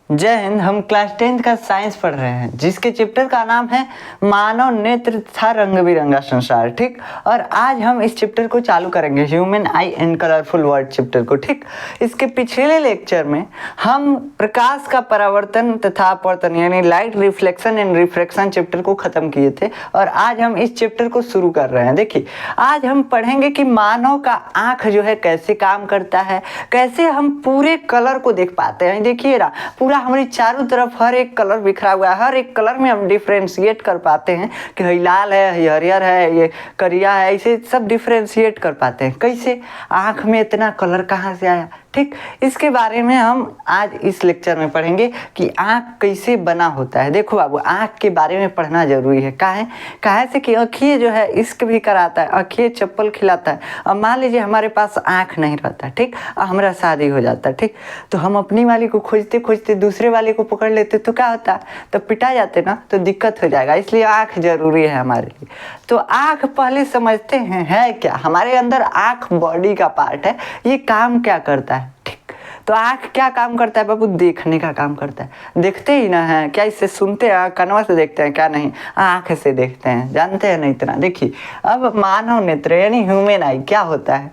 जय हिंद। हम class 10th का साइंस पढ़ रहे हैं जिसके चैप्टर का नाम है मानव नेत्र तथा रंग बिरंगा संसार। ठीक, और आज हम इस चैप्टर को चालू करेंगे, human I and colourful world chapter को। ठीक, इसके पिछले लेक्चर में हम प्रकाश का परावर्तन तथा अपवर्तन यानी light reflection and refraction chapter को खत्म किए थे और आज हम इस चैप्टर को शुरू कर रहे हैं। देखिए, आज हम पढ़ेंगे कि मानव का आँख जो है कैसे काम करता है, कैसे हम पूरे कलर को देख पाते हैं। देखिए ना, पूरा हमारी चारों तरफ हर एक कलर बिखरा हुआ है, हर एक कलर में हम डिफ्रेंशिएट कर पाते हैं कि ये लाल है, ये हरियर है, ये करिया है, ऐसे सब डिफ्रेंशिएट कर पाते हैं। कैसे आँख में इतना कलर कहाँ से आया? ठीक, इसके बारे में हम आज इस लेक्चर में पढ़ेंगे कि आँख कैसे बना होता है। देखो बाबू, आँख के बारे में पढ़ना जरूरी है। काहे से कि आँखिए जो है इश्क भी कराता है, आँखिए चप्पल खिलाता है। अब मान लीजिए हमारे पास आँख नहीं रहता, ठीक, और हमारा शादी हो जाता, ठीक, तो हम अपनी वाली को खोजते खोजते दूसरे वाले को पकड़ लेते तो क्या होता? तो पिटा जाते ना, तो दिक्कत हो जाएगा। इसलिए आँख जरूरी है हमारे लिए। तो आँख पहले समझते हैं है क्या। हमारे अंदर आँख बॉडी का पार्ट है। ये काम क्या करता है? तो आँख क्या काम करता है बाबू? देखने का काम करता है। देखते ही ना है क्या? इससे सुनते हैं, कनवा से देखते हैं क्या? नहीं, आँख से देखते हैं। जानते हैं ना इतना? देखिए, अब मानव नेत्र यानी ह्यूमन आई क्या होता है?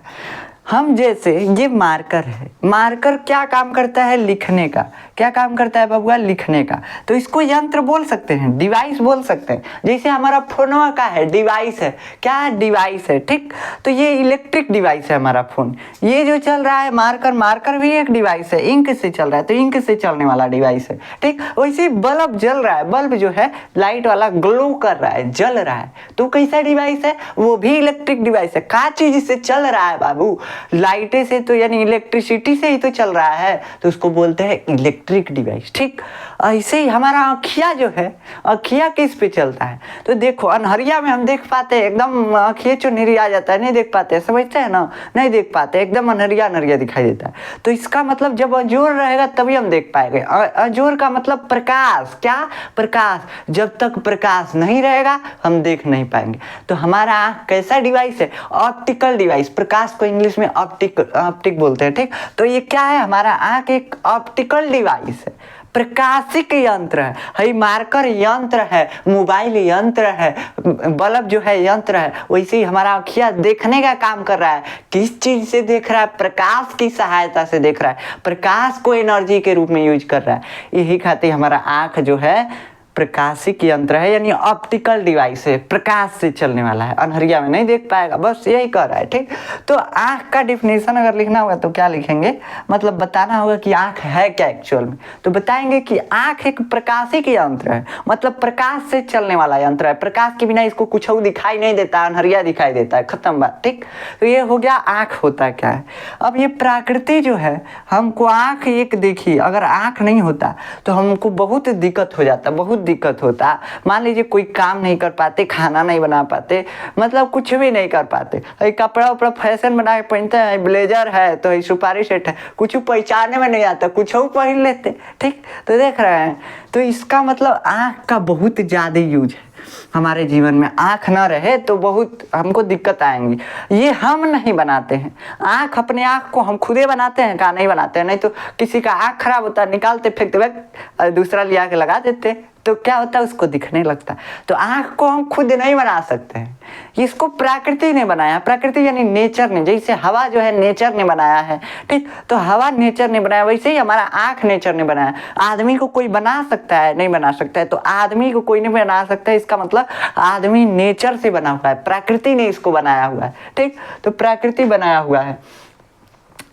हम जैसे ये मार्कर है, मार्कर क्या काम करता है? लिखने का। क्या काम करता है बबुआ? लिखने का। तो इसको यंत्र बोल सकते हैं, डिवाइस बोल सकते हैं। जैसे हमारा फोनवा का है, डिवाइस है। क्या है? डिवाइस है। ठीक, तो ये इलेक्ट्रिक डिवाइस है हमारा फोन। ये जो चल रहा है मार्कर, मार्कर भी एक डिवाइस है, इंक से चल रहा है, तो इंक से चलने वाला डिवाइस है। ठीक, वैसे बल्ब जल रहा है, बल्ब जो है लाइट वाला ग्लो कर रहा है, जल रहा है, तो कैसा डिवाइस है? वो भी इलेक्ट्रिक डिवाइस है। क्या चीज से चल रहा है बाबू? लाइटे से, तो यानी इलेक्ट्रिसिटी से ही तो चल रहा है, तो उसको बोलते हैं इलेक्ट्रिक डिवाइस। ठीक, ऐसे ही हमारा आँखिया जो है, आँखिया किस पे चलता है? तो देखो, अनहरिया में हम देख पाते हैं, एकदम आँखिए चुनहरी आ जाता है, नहीं देख पाते, समझते हैं ना? नहीं देख पाते, एकदम अनहरिया अनहरिया दिखाई देता है। तो इसका मतलब जब अजोर रहेगा तभी हम देख पाएंगे। अजोर का मतलब प्रकाश। क्या? प्रकाश। जब तक प्रकाश नहीं रहेगा हम देख नहीं पाएंगे। तो हमारा आँख कैसा डिवाइस है? Optical device. प्रकाश को इंग्लिश में ऑप्टिक बोलते हैं। ठीक, तो ये क्या है? हमारा आँख एक ऑप्टिकल डिवाइस है, प्रकाशिक यंत्र है। हई मार्कर यंत्र है, मोबाइल यंत्र है, बल्ब जो है यंत्र है। वैसे ही हमारा आँखिया देखने का काम कर रहा है। किस चीज से देख रहा है? प्रकाश की सहायता से देख रहा है, प्रकाश को एनर्जी के रूप में यूज कर रहा है। यही खातिर हमारा आँख जो है प्रकाशिक यंत्र है, यानी ऑप्टिकल डिवाइस है, प्रकाश से चलने वाला है, अनहरिया में नहीं देख पाएगा, बस यही कर रहा है। ठीक, तो आँख का डिफिनेशन अगर लिखना होगा तो क्या लिखेंगे? मतलब बताना होगा कि आँख है क्या एक्चुअल में। तो बताएंगे कि आँख एक प्रकाशिक यंत्र है, मतलब प्रकाश से चलने वाला यंत्र है। प्रकाश के बिना इसको कुछ दिखाई नहीं देता, अनहरिया दिखाई देता है, खत्म बात। ठीक, तो ये हो गया आँख होता क्या है। अब ये प्रकृति जो है, हमको आँख एक देखिए, अगर आँख नहीं होता तो हमको बहुत दिक्कत हो जाता, बहुत दिक्कत होता। मान लीजिए कोई काम नहीं कर पाते, खाना नहीं बना पाते, मतलब कुछ भी नहीं कर पाते। कपड़ा उपड़ा फैशन बना के पहनते हैं, ब्लेजर है तो सुपारी सेट है, कुछ पहचानने में नहीं आता, कुछ पहन लेते। ठीक, तो देख रहे हैं, तो इसका मतलब आँख का बहुत ज़्यादा यूज है हमारे जीवन में। आँख ना रहे तो बहुत हमको दिक्कत आएंगी। ये हम नहीं बनाते हैं आँख, अपने आँख को हम खुदे बनाते हैं? कहाँ नहीं बनाते हैं। नहीं तो किसी का आँख खराब होता है, निकालते फेंकते, दूसरा लिया के लगा देते, तो क्या होता है? उसको दिखने लगता है। तो आँख को हम खुद नहीं बना सकते हैं, इसको प्रकृति ने बनाया। प्रकृति यानी नेचर ने, जैसे हवा जो है नेचर ने बनाया है। ठीक, तो हवा नेचर ने बनाया, वैसे ही हमारा आँख नेचर ने बनाया। आदमी को कोई बना सकता है? नहीं बना सकता है। तो आदमी को कोई नहीं बना सकता है, इसका मतलब आदमी नेचर से बना हुआ है, प्रकृति ने इसको बनाया हुआ है। ठीक, तो प्रकृति बनाया हुआ है।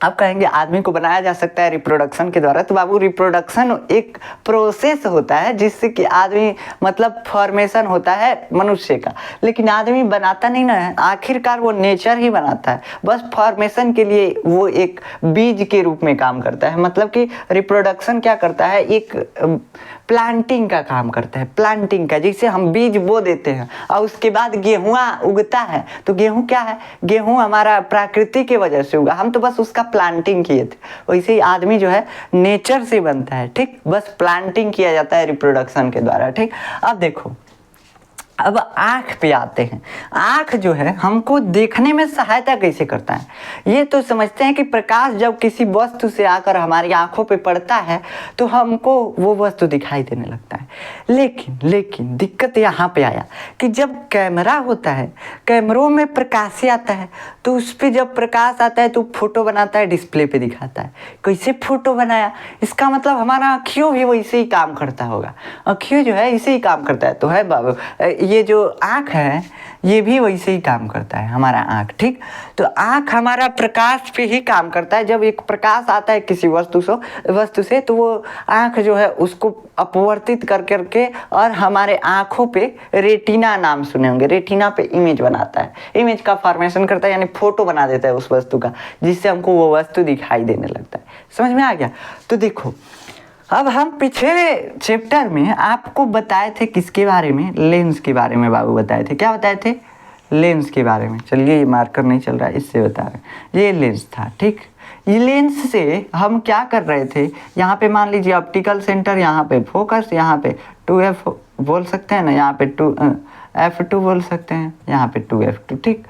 अब कहेंगे आदमी को बनाया जा सकता है रिप्रोडक्शन के द्वारा। तो बाबू, रिप्रोडक्शन एक प्रोसेस होता है जिससे कि आदमी, मतलब फॉर्मेशन होता है मनुष्य का, लेकिन आदमी बनाता नहीं ना है। आखिरकार वो नेचर ही बनाता है, बस फॉर्मेशन के लिए वो एक बीज के रूप में काम करता है। मतलब कि रिप्रोडक्शन क्या करता है? एक प्लांटिंग का काम करता है, प्लांटिंग का। जैसे हम बीज बो देते हैं और उसके बाद गेहूँ उगता है, तो गेहूँ क्या है? गेहूँ हमारा प्रकृति की वजह से उगा, हम तो बस उसका प्लांटिंग किए थे। वैसे ही आदमी जो है नेचर से बनता है। ठीक, बस प्लांटिंग किया जाता है रिप्रोडक्शन के द्वारा। ठीक, अब देखो, अब आँख पे आते हैं। आँख जो है हमको देखने में सहायता कैसे करता है, ये तो समझते हैं कि प्रकाश जब किसी वस्तु से आकर हमारी आँखों पे पड़ता है तो हमको वो वस्तु दिखाई देने लगता है। लेकिन दिक्कत यहाँ पे आया कि जब कैमरा होता है, कैमरों में प्रकाश आता है, तो उस पर जब प्रकाश आता है तो फोटो बनाता है, डिस्प्ले पे दिखाता है। कैसे फोटो बनाया, इसका मतलब हमारा आँखियों भी वैसे ही काम करता होगा। आँखियों जो है इसे ही काम करता है, तो है बाबू ये जो आँख है ये भी वैसे ही काम करता है हमारा आँख, ठीक। तो आँख हमारा प्रकाश पे ही काम करता है। जब एक प्रकाश आता है किसी वस्तु से तो वो आँख जो है उसको अपवर्तित कर करके और हमारे आँखों पे रेटिना नाम सुने होंगे, रेटिना पे इमेज बनाता है, इमेज का फॉर्मेशन करता है, यानी फोटो बना देता है उस वस्तु का, जिससे हमको वो वस्तु दिखाई देने लगता है। समझ में आ गया। तो देखो अब हम पिछले चैप्टर में आपको बताए थे किसके बारे में, लेंस के बारे में बाबू बताए थे। क्या बताए थे? लेंस के बारे में। चलिए ये मार्कर नहीं चल रहा है, इससे बता रहे हैं। ये लेंस था, ठीक। ये लेंस से हम क्या कर रहे थे, यहाँ पे मान लीजिए ऑप्टिकल सेंटर, यहाँ पे फोकस, यहाँ पे 2f बोल सकते हैं ना, यहाँ पे f2 बोल सकते हैं, यहाँ पे 2f2, ठीक।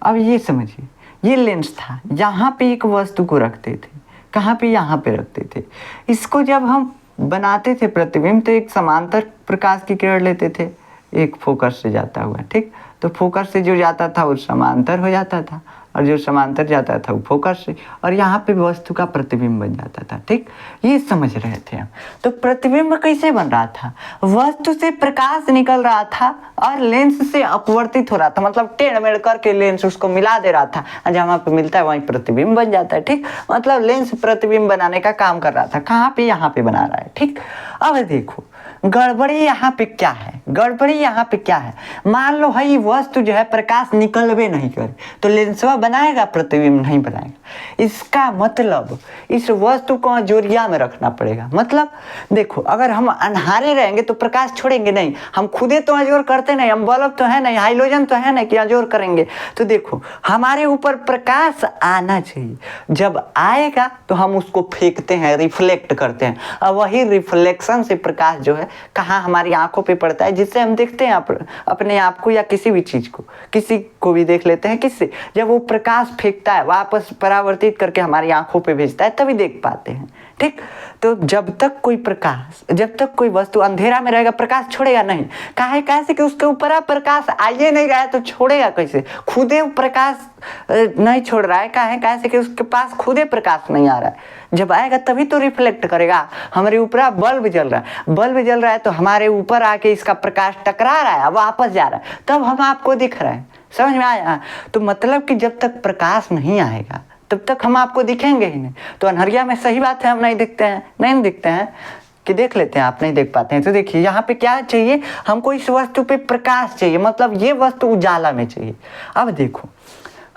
अब ये समझिए, ये लेंस था, यहाँ पे एक वस्तु को रखते थे। कहाँ पे? यहाँ पे रखते थे। इसको जब हम बनाते थे प्रतिबिंब तो एक समांतर प्रकाश की किरण लेते थे, एक फोकस से जाता हुआ, ठीक। तो फोकस से जो जाता था वो समांतर हो जाता था, और जो समांतर जाता था वो फोकस से, और यहाँ पे वस्तु का प्रतिबिंब बन जाता था, ठीक। ये समझ रहे थे हम। तो प्रतिबिंब कैसे बन रहा था? वस्तु से प्रकाश निकल रहा था और लेंस से अपवर्तित हो रहा था, मतलब टेढ़ मेढ़ करके लेंस उसको मिला दे रहा था, और जहाँ पे मिलता है वहीं प्रतिबिंब बन जाता है, ठीक। मतलब लेंस प्रतिबिंब बनाने का काम कर रहा था। कहाँ पे? यहाँ पे बना रहा है, ठीक। अब देखो गड़बड़ी यहाँ पे क्या है, गड़बड़ी यहाँ पे क्या है। मान लो है ये वस्तु जो है प्रकाश निकलवे नहीं करे तो लेंसवा बनाएगा? प्रतिबिंब नहीं बनाएगा। इसका मतलब इस वस्तु को जोरिया में रखना पड़ेगा। मतलब देखो अगर हम अंधारे रहेंगे तो प्रकाश छोड़ेंगे नहीं, हम खुदे तो अजोर करते नहीं, हम बल्ब तो है नहीं, हाइलोजन तो है नहीं कि अजोर करेंगे। तो देखो हमारे ऊपर प्रकाश आना चाहिए, जब आएगा तो हम उसको फेंकते हैं, रिफ्लेक्ट करते हैं, और वही रिफ्लेक्शन से प्रकाश जो है कहाँ? हमारी आंखों पे पड़ता है, जिससे हम देखते हैं अपने आप को या किसी भी चीज को, किसी को भी देख लेते हैं। किससे? जब वो प्रकाश फेंकता है वापस परावर्तित करके हमारी आंखों पे भेजता है, तभी देख पाते हैं, ठीक। तो जब तक कोई वस्तु अंधेरा में रहेगा प्रकाश छोड़ेगा नहीं। काहे? कैसे कि उसके ऊपर प्रकाश आइए नहीं रहा है तो छोड़ेगा कैसे? खुदे प्रकाश नहीं छोड़ रहा है। काहे? कैसे कि उसके पास खुदे प्रकाश नहीं आ रहा है। जब आएगा तभी तो रिफ्लेक्ट करेगा। हमारे ऊपर बल्ब जल रहा है तो हमारे ऊपर आके इसका प्रकाश टकरा रहा है, वापस जा रहा है, तब हम आपको दिख रहे हैं। समझ में आया? तो मतलब कि जब तक प्रकाश नहीं आएगा तब तक हम आपको दिखेंगे ही नहीं। तो अनहरिया में सही बात है, हम नहीं दिखते हैं कि देख लेते हैं, आप नहीं देख पाते हैं। तो देखिए यहाँ पे क्या चाहिए, हमको इस वस्तु पे प्रकाश चाहिए, मतलब ये वस्तु उजाला में चाहिए। अब देखो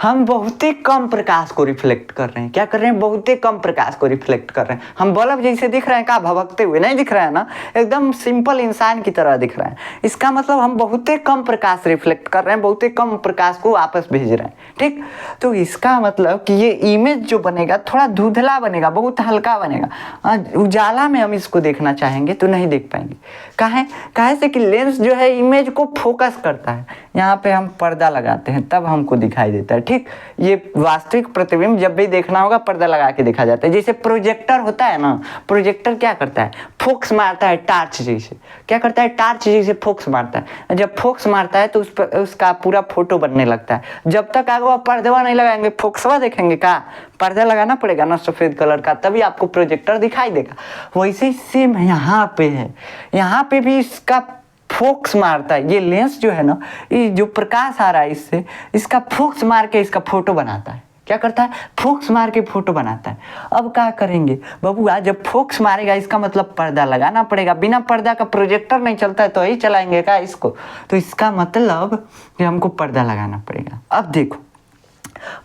हम बहुत ही कम प्रकाश को रिफ्लेक्ट कर रहे हैं। क्या कर रहे हैं? बहुत ही कम प्रकाश को रिफ्लेक्ट कर रहे हैं। हम बल्ब जैसे दिख रहे हैं, क्या भभकते हुए नहीं दिख रहे हैं ना, एकदम सिंपल इंसान की तरह दिख रहे हैं। इसका मतलब हम बहुत ही कम प्रकाश रिफ्लेक्ट कर रहे हैं, बहुत ही कम प्रकाश को वापस भेज रहे हैं, ठीक। तो इसका मतलब कि ये इमेज जो बनेगा थोड़ा धुंधला बनेगा, बहुत हल्का बनेगा। उजाला में हम इसको देखना चाहेंगे तो नहीं देख पाएंगे। काहे से कि लेंस जो है इमेज को फोकस करता है। यहाँ पे हम पर्दा लगाते हैं तब हमको दिखाई देता है, ठीक। ये वास्तविक प्रतिबिंब जब भी देखना होगा पर्दा लगा के देखा जाता है। जैसे प्रोजेक्टर होता है ना, प्रोजेक्टर क्या करता है? फोक्स मारता है टार्च जैसे। क्या करता है? टार्च जैसे फोक्स मारता है। जब फोक्स मारता है तो उसका पूरा फोटो बनने लगता है। जब तक आगे आप पर्दा नहीं लगाएंगे, फोक्सवा देखेंगे, का पर्दा लगाना पड़ेगा ना सफेद कलर का, तभी आपको प्रोजेक्टर दिखाई देगा। वैसे ही सेम यहाँ पे है, यहाँ पे भी इसका फोक्स मारता है। ये लेंस जो है ना, ये जो प्रकाश आ रहा है इससे, इसका फोक्स मार के इसका फोटो बनाता है। क्या करता है? फोक्स मार के फोटो बनाता है। अब क्या करेंगे बबुआ, जब फोक्स मारेगा इसका मतलब पर्दा लगाना पड़ेगा। बिना पर्दा का प्रोजेक्टर नहीं चलता है, तो यही चलाएंगे क्या इसको? तो इसका मतलब कि हमको पर्दा लगाना पड़ेगा। अब देखो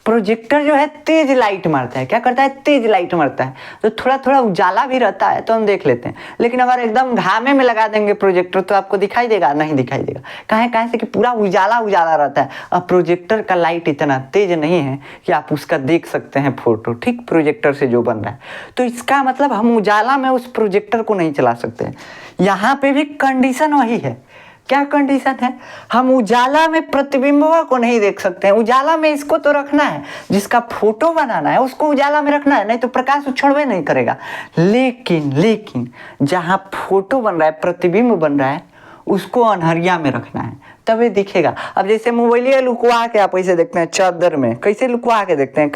प्रोजेक्टर जो है तेज लाइट मारता है। क्या करता है? तेज लाइट मारता है, तो थोड़ा थोड़ा उजाला भी रहता है तो हम देख लेते हैं। लेकिन अगर एकदम घामे में लगा देंगे प्रोजेक्टर तो आपको दिखाई देगा? नहीं दिखाई देगा। काहे से कि पूरा उजाला रहता है। अब प्रोजेक्टर का लाइट इतना तेज नहीं है कि आप उसका देख सकते हैं फोटो, ठीक, प्रोजेक्टर से जो बन रहा है। तो इसका मतलब हम उजाला में उस प्रोजेक्टर को नहीं चला सकते। यहाँ पे भी कंडीशन वही है। क्या कंडीशन है? हम उजाला में प्रतिबिंबों को नहीं देख सकते हैं। उजाला में इसको तो रखना है, जिसका फोटो बनाना है उसको उजाला में रखना है, नहीं तो प्रकाश उछड़वे नहीं करेगा। लेकिन जहाँ फोटो बन रहा है, प्रतिबिंब बन रहा है, उसको अंधरिया में रखना है, तभी दिखेगा। अब जैसे मोबाइल लुकवा के आप ऐसे देखते हैं चादर में, कैसे लुकवा के देखते हैं?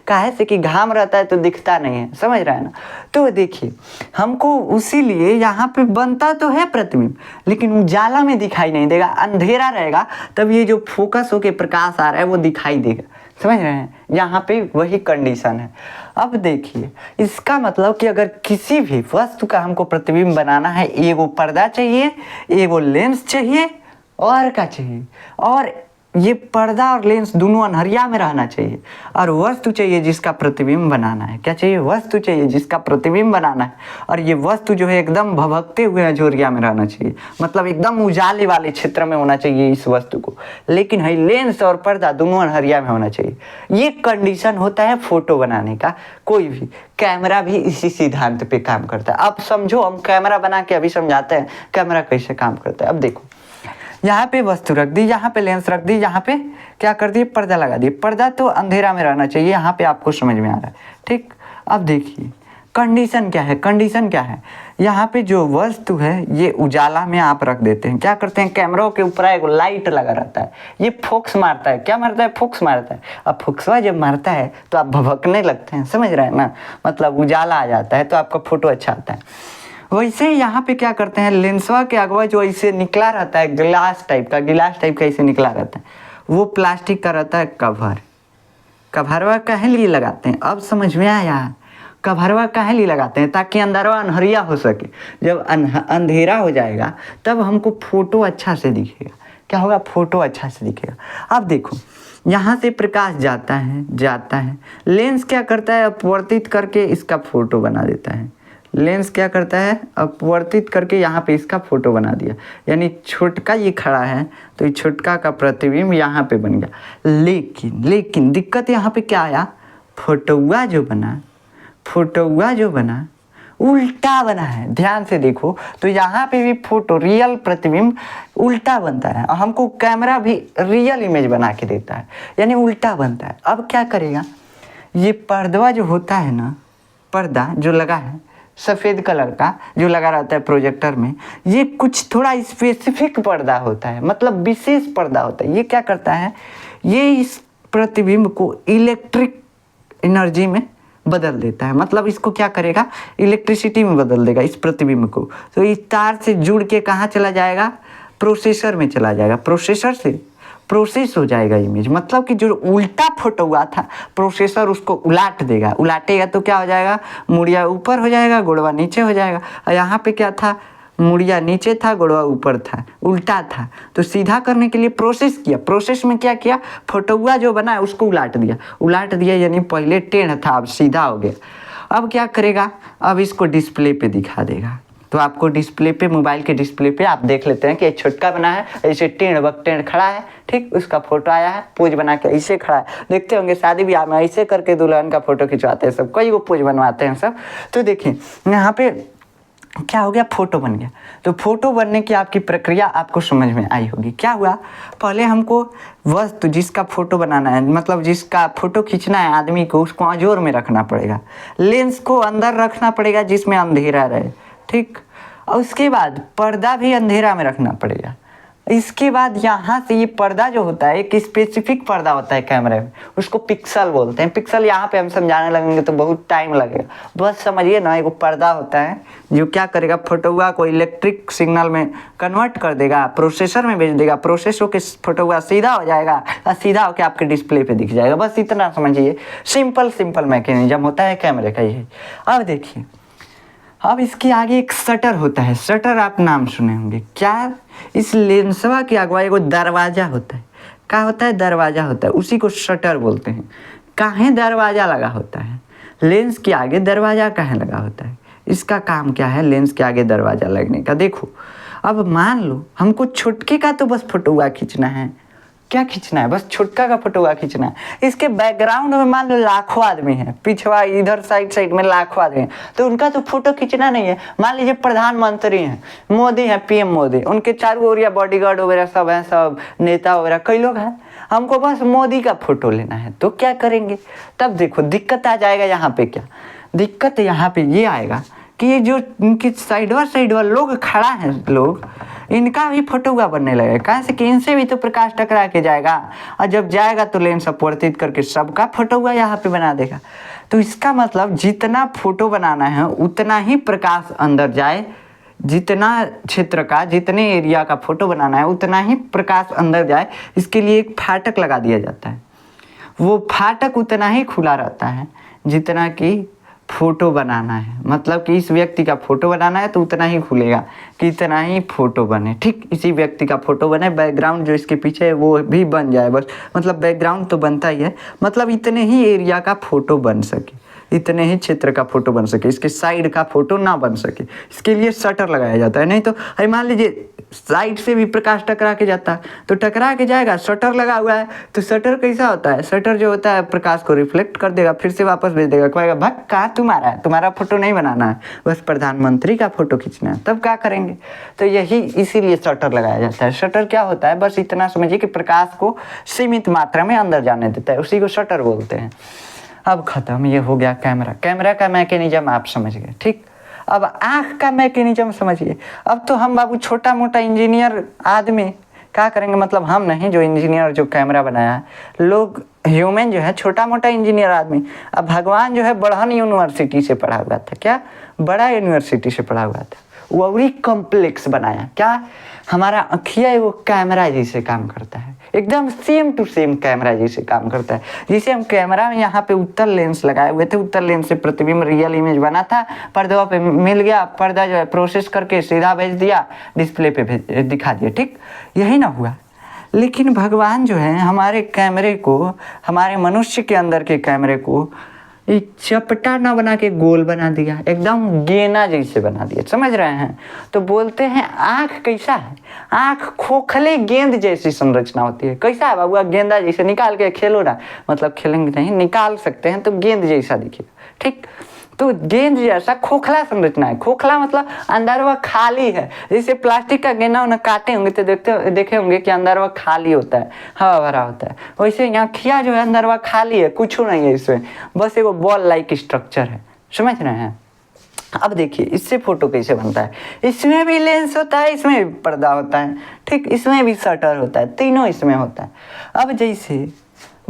काहे से कि घाम रहता है तो दिखता नहीं है, समझ रहा है ना? तो देखिए, हमको उसीलिए यहाँ पे बनता तो है प्रतिबिंब, लेकिन उजाला में दिखाई नहीं देगा, अंधेरा रहेगा, तब ये जो फोकस होके प्रकाश आ रहा है वो दिखाई देगा। समझ रहे हैं? यहाँ पे वही कंडीशन है। अब देखिए, इसका मतलब कि अगर किसी भी वस्तु का हमको प्रतिबिंब बनाना है, एगो पर्दा चाहिए, एगो लेंस चाहिए, और क्या चाहिए? और ये पर्दा और लेंस दोनों अंधरिया में रहना चाहिए, और वस्तु चाहिए जिसका प्रतिबिंब बनाना है। क्या चाहिए? वस्तु चाहिए जिसका प्रतिबिंब बनाना है, और ये वस्तु जो है एकदम भभकते हुए अंजोरिया में रहना चाहिए, मतलब एकदम उजाले वाले क्षेत्र में होना चाहिए इस वस्तु को। लेकिन है लेंस और पर्दा दोनों अंधरिया में होना चाहिए। ये कंडीशन होता है फोटो बनाने का। कोई भी कैमरा भी इसी सिद्धांत पे काम करता है। अब समझो, हम कैमरा बना के अभी समझाते हैं कैमरा कैसे काम करता है। अब देखो, यहाँ पे वस्तु रख दी, यहाँ पे लेंस रख दी, यहाँ पे क्या कर दिए? पर्दा लगा दिए। पर्दा तो अंधेरा में रहना चाहिए, यहाँ पे आपको समझ में आ रहा है, ठीक? अब देखिए कंडीशन क्या है? कंडीशन क्या है? यहाँ पे जो वस्तु है ये उजाला में आप रख देते हैं। क्या करते हैं? कैमरों के ऊपर एक लाइट लगा रहता है, ये फोक्स मारता है। क्या मारता है? फोक्स मारता है। अब फोक्सवा जब मारता है तो आप भभकने लगते हैं, समझ रहे हैं ना? मतलब उजाला आ जाता है तो आपका फोटो अच्छा आता है। वैसे ही यहाँ पे क्या करते हैं, लेंसवा के अगवा जो ऐसे निकला रहता है, गिलास टाइप का ऐसे निकला रहता है, वो प्लास्टिक का रहता है कवर। कभरवा काहे लिए लगाते हैं? अब समझ में आया? कभरवा काहे लिए लगाते हैं? ताकि अंदरवा अंधरिया हो सके। जब अंधेरा हो जाएगा तब हमको फोटो अच्छा से दिखेगा। क्या होगा? फोटो अच्छा से दिखेगा। अब देखो, यहाँ से प्रकाश जाता है, लेंस क्या करता है? अपवर्तित करके इसका फोटो बना देता है। लेंस क्या करता है? अपवर्तित करके यहाँ पे इसका फोटो बना दिया, यानी छोटका ये खड़ा है तो ये छोटका का प्रतिबिंब यहाँ पे बन गया। लेकिन दिक्कत यहाँ पे क्या आया? फोटोआ जो बना उल्टा बना है। ध्यान से देखो तो यहाँ पे भी फोटो रियल प्रतिबिंब उल्टा बनता है, और हमको कैमरा भी रियल इमेज बना के देता है, यानी उल्टा बनता है। अब क्या करेगा? ये पर्दा जो होता है ना, पर्दा जो लगा है सफ़ेद कलर का जो लगा रहता है प्रोजेक्टर में, ये कुछ थोड़ा स्पेसिफिक पर्दा होता है, मतलब विशेष पर्दा होता है। ये क्या करता है? ये इस प्रतिबिंब को इलेक्ट्रिक एनर्जी में बदल देता है। मतलब इसको क्या करेगा? इलेक्ट्रिसिटी में बदल देगा इस प्रतिबिंब को। तो इस तार से जुड़ के कहाँ चला जाएगा? प्रोसेसर में चला जाएगा। प्रोसेसर से प्रोसेस हो जाएगा इमेज, मतलब कि जो उल्टा फोटो हुआ था प्रोसेसर उसको उलाट देगा। उलाटेगा तो क्या हो जाएगा? मुड़िया ऊपर हो जाएगा, गुड़वा नीचे हो जाएगा। और यहाँ पे क्या था? मुड़िया नीचे था, गुड़वा ऊपर था, उल्टा था। तो सीधा करने के लिए प्रोसेस किया। प्रोसेस में क्या किया? फोटोआ जो बना है उसको उलाट दिया, यानी पहले टेढ़ था अब सीधा हो गया। अब क्या करेगा? अब इसको डिस्प्ले पे दिखा देगा। तो आपको डिस्प्ले पे, मोबाइल के डिस्प्ले पे आप देख लेते हैं कि एक छोटका बना है, ऐसे टेढ़ खड़ा है, ठीक? उसका फोटो आया है, पोज बना के ऐसे खड़ा है। देखते होंगे शादी ब्याह में ऐसे करके दुल्हन का फोटो खिंचवाते हैं सब, कई वो पोज बनवाते हैं सब। तो देखिए यहाँ पे क्या हो गया? फोटो बन गया। तो फोटो बनने की आपकी प्रक्रिया आपको समझ में आई होगी। क्या हुआ? पहले हमको वस्तु जिसका फोटो बनाना है, मतलब जिसका फोटो खींचना है आदमी को, उसको अंजोर में रखना पड़ेगा। लेंस को अंदर रखना पड़ेगा जिसमें अंधेरा रहे, ठीक? और उसके बाद पर्दा भी अंधेरा में रखना पड़ेगा। इसके बाद यहाँ से ये पर्दा जो होता है, एक स्पेसिफिक पर्दा होता है कैमरे में, उसको पिक्सल बोलते हैं। पिक्सल यहाँ पे हम समझाने लगेंगे तो बहुत टाइम लगेगा, बस समझिए ना। एक पर्दा होता है जो क्या करेगा? फोटोआ को इलेक्ट्रिक सिग्नल में कन्वर्ट कर देगा, प्रोसेसर में भेज देगा, प्रोसेस होकर फोटोआ सीधा हो जाएगा, और सीधा होकर आपके डिस्प्ले पे दिख जाएगा। बस इतना समझिए, सिंपल मैकेनिज्म होता है कैमरे का ये। अब देखिए, अब इसके आगे एक शटर होता है। शटर आप नाम सुने होंगे। क्या? इस लेंसवा के आगे एगो दरवाजा होता है। क्या होता है? दरवाजा होता है, उसी को शटर बोलते हैं। काहे दरवाजा लगा होता है? लेंस के आगे दरवाजा काहे लगा होता है? इसका काम क्या है लेंस के आगे दरवाजा लगने का? देखो, अब मान लो हमको छुटके का तो बस फोटोआ खींचना है, क्या खींचना है, बस छुटका का फोटो खींचना है। इसके बैकग्राउंड में मान लो लाखों आदमी हैं, पिछवा इधर साइड में लाखों आदमी हैं, तो उनका तो फोटो खींचना नहीं है। मान लीजिए प्रधानमंत्री हैं, मोदी हैं, पीएम मोदी, उनके चारों ओर या बॉडीगार्ड वगैरह सब हैं, सब नेता वगैरह कई लोग हैं, हमको बस मोदी का फोटो लेना है, तो क्या करेंगे। तब देखो दिक्कत आ जाएगा यहाँ पे, क्या दिक्कत यहाँ पे ये आएगा कि ये जो इनकी साइड लोग खड़ा हैं, लोग इनका भी फोटोगा बनने लगेगा। कहाँ से कि इनसे भी तो प्रकाश टकरा के जाएगा, और जब जाएगा तो लेंस अपवर्तित करके सबका फोटोगा यहाँ पे बना देगा। तो इसका मतलब जितना फोटो बनाना है उतना ही प्रकाश अंदर जाए, जितना क्षेत्र का, जितने एरिया का फोटो बनाना है उतना ही प्रकाश अंदर जाए। इसके लिए एक फाटक लगा दिया जाता है, वो फाटक उतना ही खुला रहता है जितना कि फोटो बनाना है। मतलब कि इस व्यक्ति का फोटो बनाना है तो उतना ही खुलेगा कि इतना ही फोटो बने। ठीक इसी व्यक्ति का फोटो बने, बैकग्राउंड जो इसके पीछे है वो भी बन जाए बस, मतलब बैकग्राउंड तो बनता ही है, मतलब इतने ही एरिया का फोटो बन सके, इतने ही क्षेत्र का फोटो बन सके, इसके साइड का फोटो ना बन सके। इसके लिए शटर लगाया जाता है। नहीं तो अरे मान लीजिए साइड से भी प्रकाश टकरा के जाता है तो टकरा के जाएगा, शटर लगा हुआ है तो शटर कैसा होता है, शटर जो होता है प्रकाश को रिफ्लेक्ट कर देगा, फिर से वापस भेज देगा, कहेगा भाग कहाँ तुम्हारा है, तुम्हारा फोटो नहीं बनाना है, बस प्रधानमंत्री का फोटो खींचना है। तब क्या करेंगे, तो यही इसीलिए शटर लगाया जाता है। शटर क्या होता है, बस इतना समझिए कि प्रकाश को सीमित मात्रा में अंदर जाने देता है, उसी को शटर बोलते हैं। अब खत्म, ये हो गया कैमरा। कैमरा का मैकेनिज्म आप समझ गए। ठीक, अब आँख का मैकेनिज्म समझिए। अब तो हम बाबू छोटा मोटा इंजीनियर आदमी क्या करेंगे, मतलब हम नहीं, जो इंजीनियर जो कैमरा बनाया है, लोग ह्यूमन जो है छोटा मोटा इंजीनियर आदमी। अब भगवान जो है बड़हन यूनिवर्सिटी से पढ़ा हुआ था, क्या बड़ा यूनिवर्सिटी से पढ़ा हुआ था, वो वही कॉम्प्लेक्स बनाया। क्या हमारा अखिया है वो कैमरा जैसे काम करता है, एकदम सेम टू सेम कैमरा जैसे काम करता है। जैसे हम कैमरा में यहाँ पे उत्तल लेंस लगाए हुए थे, उत्तल लेंस से प्रतिबिंब रियल इमेज बना था, पर्दा पे मिल गया, पर्दा जो है प्रोसेस करके सीधा भेज दिया, डिस्प्ले पे दिखा दिया। ठीक, यही ना हुआ। लेकिन भगवान जो है हमारे कैमरे को, हमारे मनुष्य के अंदर के कैमरे को चपटा ना बना के गोल बना दिया, एकदम गेना जैसे बना दिया। समझ रहे हैं। तो बोलते हैं आँख कैसा है, आँख खोखले गेंद जैसी संरचना होती है। कैसा है बाबू, गेंदा जैसे निकाल के खेलो ना, मतलब खेलेंगे नहीं, निकाल सकते हैं तो गेंद जैसा दिखेगा। ठीक, तो गेंद जैसा खोखला संरचना है। खोखला मतलब अंदर वह खाली है। जैसे प्लास्टिक का गेंदा उन्हें काटे होंगे तो देखे होंगे कि अंदर वह खाली होता है, हवा भरा होता है। वैसे यहाँ खिया जो है अंदर वह खाली है, कुछ नहीं है इसमें, बस एक बॉल लाइक स्ट्रक्चर है। समझ रहे हैं। अब देखिए इससे फोटो कैसे बनता है। इसमें भी लेंस होता है, इसमें भी पर्दा होता है, ठीक, इसमें भी शटर होता है, तीनों इसमें होता है। अब जैसे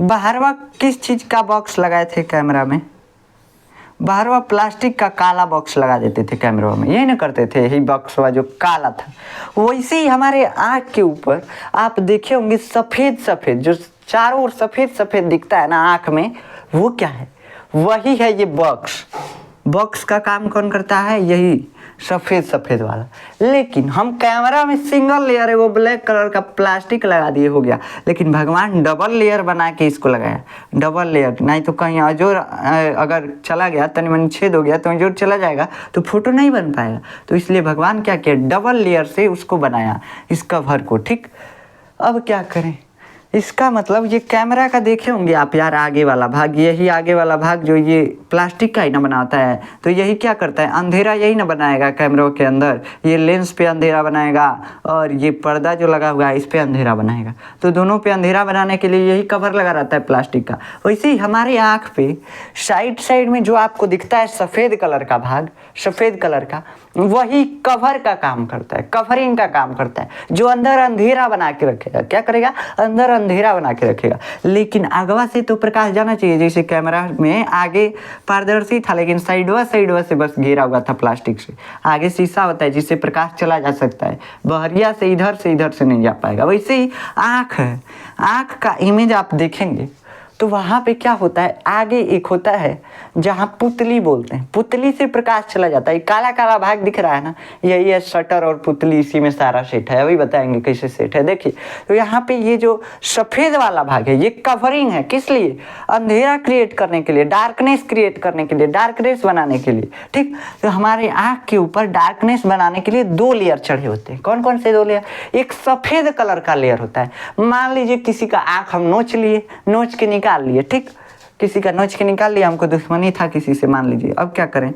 बाहरवा किस चीज़ का बॉक्स लगाए थे कैमरा में, बाहरवा प्लास्टिक का काला बॉक्स लगा देते थे कैमरा में, यही ना करते थे, यही बॉक्स जो काला था। वैसे ही हमारे आँख के ऊपर आप देखे होंगे सफ़ेद सफ़ेद, जो चारों ओर सफ़ेद सफ़ेद दिखता है ना आँख में, वो क्या है, वही है ये बॉक्स। बॉक्स का काम कौन करता है, यही सफ़ेद सफ़ेद वाला। लेकिन हम कैमरा में सिंगल लेयर है वो ब्लैक कलर का प्लास्टिक लगा दिए, हो गया। लेकिन भगवान डबल लेयर बना के इसको लगाया, डबल लेयर। नहीं तो कहीं अजोर अगर चला गया, तनि मनि छेद हो गया तो अजोर चला जाएगा तो फोटो नहीं बन पाएगा। तो इसलिए भगवान क्या किया, डबल लेयर से उसको बनाया, इस कवर को। ठीक, अब क्या करें, इसका मतलब ये कैमरा का देखे होंगे आप यार, आगे वाला भाग, यही आगे वाला भाग जो ये प्लास्टिक का ही ना बनाता है, तो यही क्या करता है, अंधेरा यही ना बनाएगा कैमरा के अंदर, ये लेंस पे अंधेरा बनाएगा और ये पर्दा जो लगा हुआ है इस पे अंधेरा बनाएगा। तो दोनों पे अंधेरा बनाने के लिए यही कवर लगा रहता है प्लास्टिक का। वैसे ही हमारे आँख पे साइड साइड में जो आपको दिखता है सफ़ेद कलर का भाग, सफ़ेद कलर का, वही कवर का काम करता है, कवरिंग का काम करता है, जो अंदर अंधेरा बना के रखेगा। क्या करेगा, अंदर अंधेरा बना के रखेगा। लेकिन आगवा से तो प्रकाश जाना चाहिए, जैसे कैमरा में आगे पारदर्शी था लेकिन साइडवा से बस घेरा हुआ था प्लास्टिक से, आगे शीशा होता है जिससे प्रकाश चला जा सकता है, बहरिया से इधर से नहीं जा पाएगा। वैसे ही आँख है, आँख का इमेज आप देखेंगे तो वहाँ पे क्या होता है, आगे एक होता है जहाँ पुतली बोलते हैं, पुतली से प्रकाश चला जाता है। काला काला भाग दिख रहा है ना, यही है शटर और पुतली, इसी में सारा सेट है। अभी बताएंगे कैसे सेट है। देखिए तो यहाँ पे ये जो सफ़ेद वाला भाग है ये कवरिंग है, किस लिए, अंधेरा क्रिएट करने के लिए, डार्कनेस क्रिएट करने के लिए, डार्कनेस बनाने के लिए। ठीक, तो हमारे आँख के ऊपर डार्कनेस बनाने के लिए 2 लेयर चढ़े होते हैं। कौन कौन से 2 लेयर, एक सफ़ेद कलर का लेयर होता है। मान लीजिए किसी का आँख हम नोच लिए, नोच के निकाल लिए, ठीक, किसी का नोच के निकाल लिया, हमको दुश्मनी था किसी से मान लीजिए। अब क्या करें,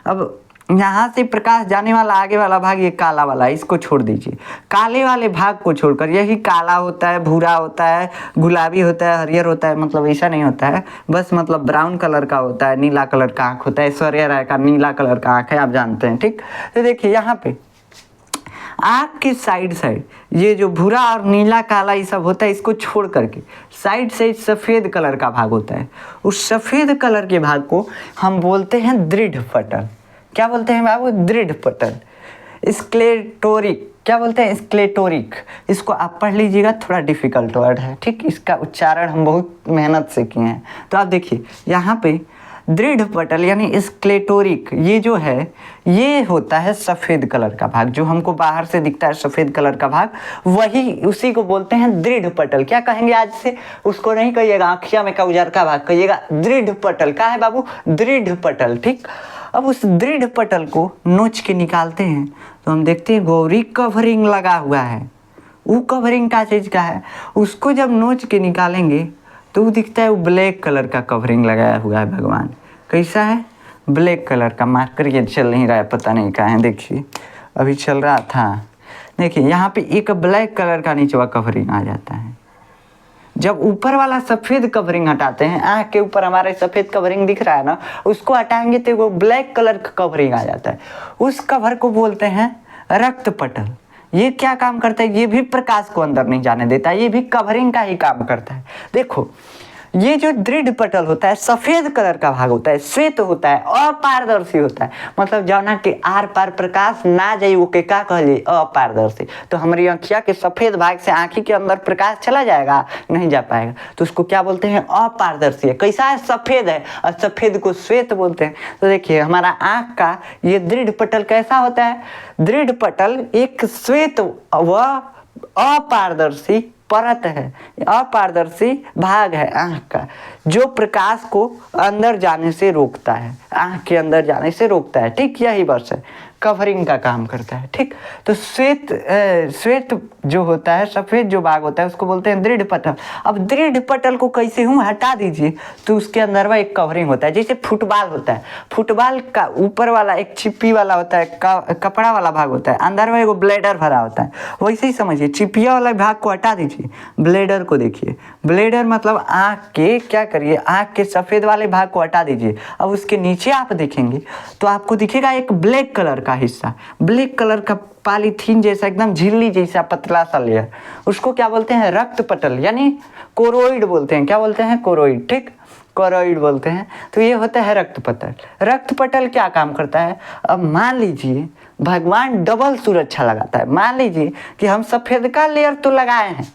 अब यहाँ से प्रकाश जाने वाला आगे वाला भाग ये काला वाला, इसको छोड़ दीजिए। काले वाले भाग को छोड़कर, यही काला होता है, भूरा होता है, गुलाबी होता है, हरियर होता है, मतलब ऐसा नहीं होता है, बस मतलब ब्राउन कलर का होता है, नीला कलर का आँख होता है। ऐश्वर्या राय का नीला कलर का आँख है, आप जानते हैं। ठीक, तो देखिए यहाँ पे आँख के साइड ये जो भूरा और नीला काला ये सब होता है, इसको छोड़ करके साइड सफ़ेद कलर का भाग होता है। उस सफ़ेद कलर के भाग को हम बोलते हैं दृढ़ पटल। क्या बोलते हैं बाबू, दृढ़ पटल। स्क्लेटोरिक, क्या बोलते हैं, स्क्लेटोरिक। इसको आप पढ़ लीजिएगा, थोड़ा डिफिकल्ट वर्ड है। ठीक, इसका उच्चारण हम बहुत मेहनत से किए हैं। तो आप देखिए यहाँ पे दृढ़ पटल यानी स्क्लेटोरिक, ये जो है ये होता है सफ़ेद कलर का भाग, जो हमको बाहर से दिखता है सफ़ेद कलर का भाग, वही उसी को बोलते हैं दृढ़ पटल। क्या कहेंगे आज से, उसको नहीं कहिएगा आँखिया में का उजर का भाग, कहिएगा दृढ़ पटल। क्या है बाबू, दृढ़ पटल। ठीक, अब उस दृढ़ पटल को नोच के निकालते हैं तो हम देखते हैं गौरी कवरिंग लगा हुआ है। वो कवरिंग का चीज़ का है, उसको जब नोच के निकालेंगे तो वो दिखता है वो ब्लैक कलर का कवरिंग लगाया हुआ है। भगवान कैसा है, ब्लैक कलर का। मार्कर ये चल नहीं रहा है, पता नहीं कहाँ है, देखिए अभी चल रहा था। देखिए यहाँ पे एक ब्लैक कलर का नीचे कवरिंग आ जाता है। जब ऊपर वाला सफ़ेद कवरिंग हटाते हैं, आँख के ऊपर हमारे सफ़ेद कवरिंग दिख रहा है ना, उसको हटाएंगे तो वो ब्लैक कलर का कवरिंग आ जाता है। उस कवर को बोलते हैं रक्त पटल। ये क्या काम करता है, ये भी प्रकाश को अंदर नहीं जाने देता, ये भी कवरिंग का ही काम करता है। देखो ये जो दृढ़ पटल होता है सफ़ेद कलर का भाग होता है, श्वेत होता है, अपारदर्शी होता है, मतलब जौना के आर पार प्रकाश ना जाए वो के का कहलिए, अपारदर्शी। तो हमारी आँखिया के सफ़ेद भाग से आँखी के अंदर प्रकाश चला जाएगा, नहीं जा पाएगा, तो उसको क्या बोलते हैं, अपारदर्शी है। कैसा है, सफ़ेद है, और सफ़ेद को श्वेत बोलते हैं। तो देखिए हमारा आँख का ये दृढ़ पटल कैसा होता है, दृढ़ पटल एक श्वेत व अपारदर्शी परत है, अपारदर्शी भाग है आँख का, जो प्रकाश को अंदर जाने से रोकता है, आँख के अंदर जाने से रोकता है। ठीक, यही बस है, कवरिंग का काम करता है। ठीक, तो श्वेत जो होता है, सफ़ेद जो भाग होता है, उसको बोलते हैं दृढ़ पटल। अब दृढ़ पटल को कैसे हूँ हटा दीजिए तो उसके अंदर वह एक कवरिंग होता है। जैसे फुटबॉल होता है, फुटबॉल का ऊपर वाला एक चिप्पी वाला होता है, कपड़ा वाला भाग होता है, अंदर में एक ब्लेडर भरा होता है। वैसे ही समझिए, चिपिया वाला भाग को हटा दीजिए, ब्लेडर को देखिए। ब्लेडर मतलब आँख के, क्या करिए, आँख के सफ़ेद वाले भाग को हटा दीजिए। अब उसके नीचे आप देखेंगे तो आपको दिखेगा एक ब्लैक कलर का हिस्सा, ब्लैक कलर का पॉलीथीन जैसा, एकदम झिल्ली जैसा पतला सा लेयर, उसको क्या बोलते हैं, रक्त पटल यानी कोरोइड बोलते हैं। क्या बोलते हैं, कोरोइड। ठीक, कोरोइड बोलते हैं। तो ये होता है रक्त पटल। रक्त पटल क्या काम करता है, अब मान लीजिए भगवान डबल सुरक्षा लगाता है। मान लीजिए कि हम सफ़ेद का लेयर तो लगाए हैं,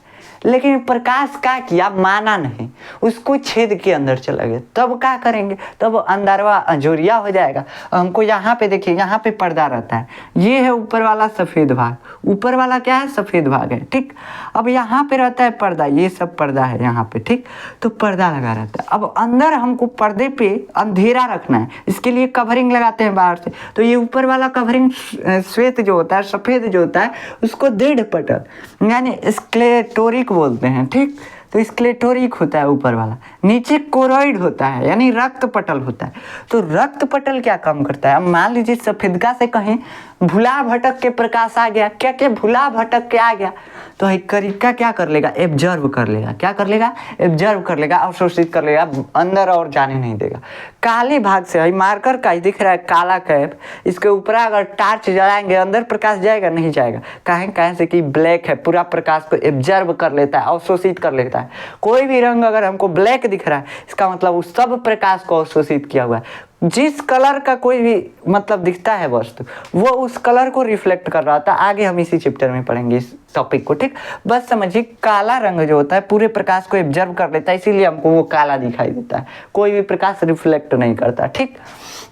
लेकिन प्रकाश का किया, माना नहीं, उसको छेद के अंदर चला गया, तब क्या करेंगे, तब अंदरवा अंजोरिया हो जाएगा। हमको यहाँ पे देखिए, यहाँ पे पर्दा रहता है, ये है ऊपर वाला सफ़ेद भाग, ऊपर वाला क्या है, सफ़ेद भाग है। ठीक, अब यहाँ पे रहता है पर्दा, ये सब पर्दा है यहाँ पे। ठीक, तो पर्दा लगा रहता है। अब अंदर हमको पर्दे पे अंधेरा रखना है, इसके लिए कवरिंग लगाते हैं बाहर से। तो ये ऊपर वाला कवरिंग श्वेत जो होता है, सफ़ेद जो होता है, उसको दृढ़ पटल यानी स्क्लेटोरिक बोलते हैं। ठीक, तो स्क्लेटोरिक होता है ऊपर वाला, नीचे कोरोइड होता है यानी रक्त पटल होता है। तो रक्त पटल क्या काम करता है, अब मान लीजिए सफ़ेदका से कहीं भुला भटक के प्रकाश आ गया, क्या क्या भुला भटक के आ गया, तो एक करिका क्या कर लेगा, एब्जर्व कर लेगा। क्या कर लेगा, एब्जर्व कर लेगा, अवशोषित कर लेगा, अंदर और जाने नहीं देगा। काले भाग से है मार्कर का ही दिख रहा है, काला कैप, इसके ऊपर अगर टार्च जलाएंगे अंदर प्रकाश जाएगा, नहीं जाएगा। कहें से कि ब्लैक है, पूरा प्रकाश को एब्जर्व कर लेता है, अवशोषित कर लेता है। है। कोई भी रंग अगर हमको ब्लैक दिख रहा है, इसका मतलब उस सब प्रकाश को अवशोषित किया हुआ है। जिस कलर का कोई भी मतलब दिखता है वस्तु, वो उस कलर को रिफ्लेक्ट कर रहा था। आगे हम इसी चैप्टर में पढ़ेंगे इस टॉपिक को, ठीक। बस समझिए, काला रंग जो होता है पूरे प्रकाश को एब्जर्व कर लेता है, इसीलिए हमको वो काला दिखाई देता है। कोई भी प्रकाश रिफ्लेक्ट नहीं करता, ठीक।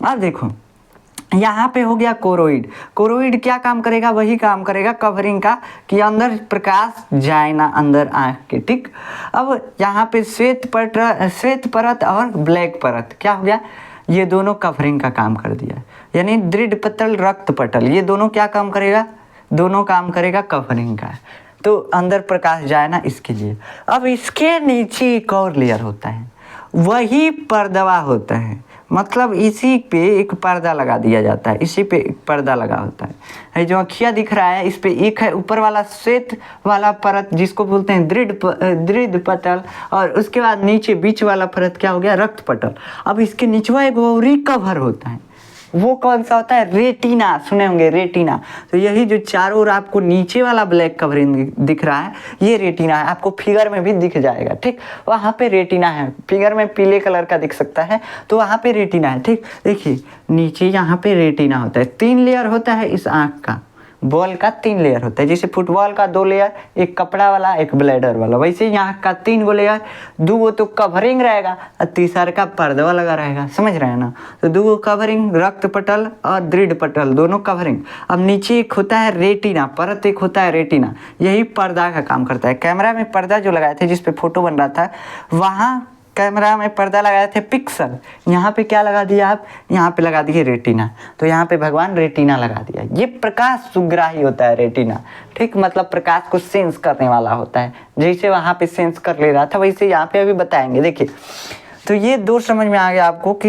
अब देखो, यहाँ पे हो गया कोरोइड। कोरोइड क्या काम करेगा? वही काम करेगा कवरिंग का, कि अंदर प्रकाश जाए ना अंदर आँख के, ठीक। अब यहाँ पे श्वेत परत और ब्लैक परत क्या हो गया? ये दोनों कवरिंग का काम कर दिया। यानी दृढ़ पटल, रक्त पटल, ये दोनों क्या काम करेगा? दोनों काम करेगा कवरिंग का, तो अंदर प्रकाश जाए ना, इसके लिए। अब इसके नीचे एक और लेयर होता है, वही पर्दा होता है। मतलब इसी पे एक पर्दा लगा दिया जाता है, इसी पे एक पर्दा लगा होता है। जो अखिया दिख रहा है, इस पे एक है ऊपर वाला श्वेत वाला परत, जिसको बोलते हैं दृढ़ पटल, और उसके बाद नीचे बीच वाला परत क्या हो गया? रक्त पटल। अब इसके नीचवा एक वोरी कवर होता है, वो कौन सा होता है? रेटिना। सुने होंगे रेटिना। तो यही जो चारों ओर आपको नीचे वाला ब्लैक कवरिंग दिख रहा है, ये रेटिना है। आपको फिगर में भी दिख जाएगा, ठीक। वहाँ पे रेटिना है, फिगर में पीले कलर का दिख सकता है, तो वहाँ पे रेटिना है, ठीक। देखिए नीचे यहाँ पे रेटिना होता है। 3 लेयर होता है इस आँख का, बॉल का 3 लेयर होता है। जैसे फुटबॉल का 2 लेयर, एक कपड़ा वाला, एक ब्लैडर वाला, वैसे यहाँ का 3 गो लेयर, 2 गो तो कवरिंग रहेगा और तीसरा का पर्दा लगा रहेगा। समझ रहे हैं ना? तो 2 गो कवरिंग, रक्त पटल और दृढ़ पटल, दोनों कवरिंग। अब नीचे एक होता है रेटिना परत, एक होता है रेटिना, यही पर्दा का काम करता है। कैमरा में पर्दा जो लगाए थे, जिसपे फोटो बन रहा था, वहाँ कैमरा में पर्दा लगाए थे पिक्सल, यहाँ पे क्या लगा दिया आप? यहाँ पे लगा दिए रेटिना। तो यहाँ पे भगवान रेटिना लगा दिया। ये प्रकाश सुग्राही होता है रेटिना, ठीक। मतलब प्रकाश को सेंस करने वाला होता है। जैसे वहाँ पे सेंस कर ले रहा था, वैसे यहाँ पे अभी बताएंगे। देखिए, तो ये 2 समझ में आ गया आपको कि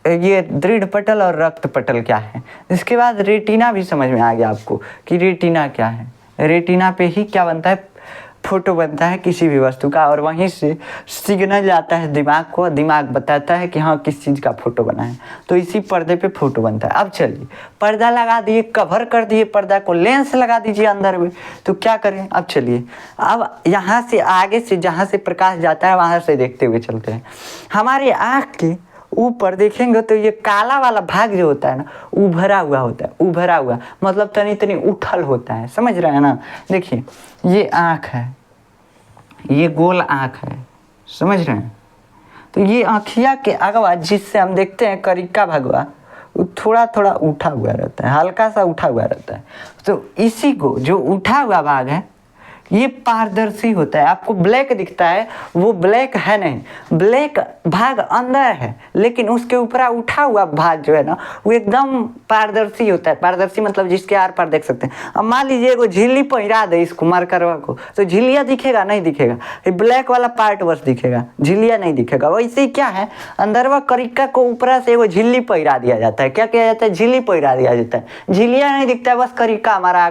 ये दृढ़ पटल और रक्त पटल क्या है। इसके बाद रेटिना भी समझ में आ गया आपको कि रेटिना क्या है। रेटिना पे ही क्या बनता है? फोटो बनता है किसी भी वस्तु का, और वहीं से सिग्नल जाता है दिमाग को, दिमाग बताता है कि हाँ किस चीज़ का फोटो बना है। तो इसी पर्दे पे फोटो बनता है। अब चलिए, पर्दा लगा दिए, कवर कर दिए पर्दा को, लेंस लगा दीजिए अंदर में, तो क्या करें? अब चलिए, अब यहाँ से आगे से जहाँ से प्रकाश जाता है वहाँ से देखते हुए चलते हैं। हमारे आँख के ऊपर देखेंगे तो ये काला वाला भाग जो होता है ना, उभरा हुआ होता है। उभरा हुआ मतलब तनी तनी उठल होता है। समझ रहे हैं ना? देखिए, ये आँख है, ये गोल आँख है, समझ रहे हैं? तो ये आँखिया के अगवा जिससे हम देखते हैं करिका भगवा, वो थोड़ा थोड़ा उठा हुआ रहता है, हल्का सा उठा हुआ रहता है। तो इसी को जो उठा हुआ भाग है, ये पारदर्शी होता है। आपको ब्लैक दिखता है, वो ब्लैक है नहीं, ब्लैक भाग अंदर है, लेकिन उसके ऊपर उठा हुआ भाग जो है ना, वो एकदम पारदर्शी होता है। पारदर्शी मतलब जिसके आर पार देख सकते हैं। अब मान लीजिए एगो झिल्ली पहिरा दे इसको, मार्करवा को, तो झिल्लिया दिखेगा? नहीं दिखेगा। ये ब्लैक वाला पार्ट बस दिखेगा, झिल्लिया नहीं दिखेगा। वैसे ही क्या है, अंदरवा करिका को ऊपर से एगो झिल्ली पहिरा दिया जाता है। क्या किया जाता है? झिल्ली पहिरा दिया जाता है। झिल्लिया नहीं दिखता है, बस करिका, हमारा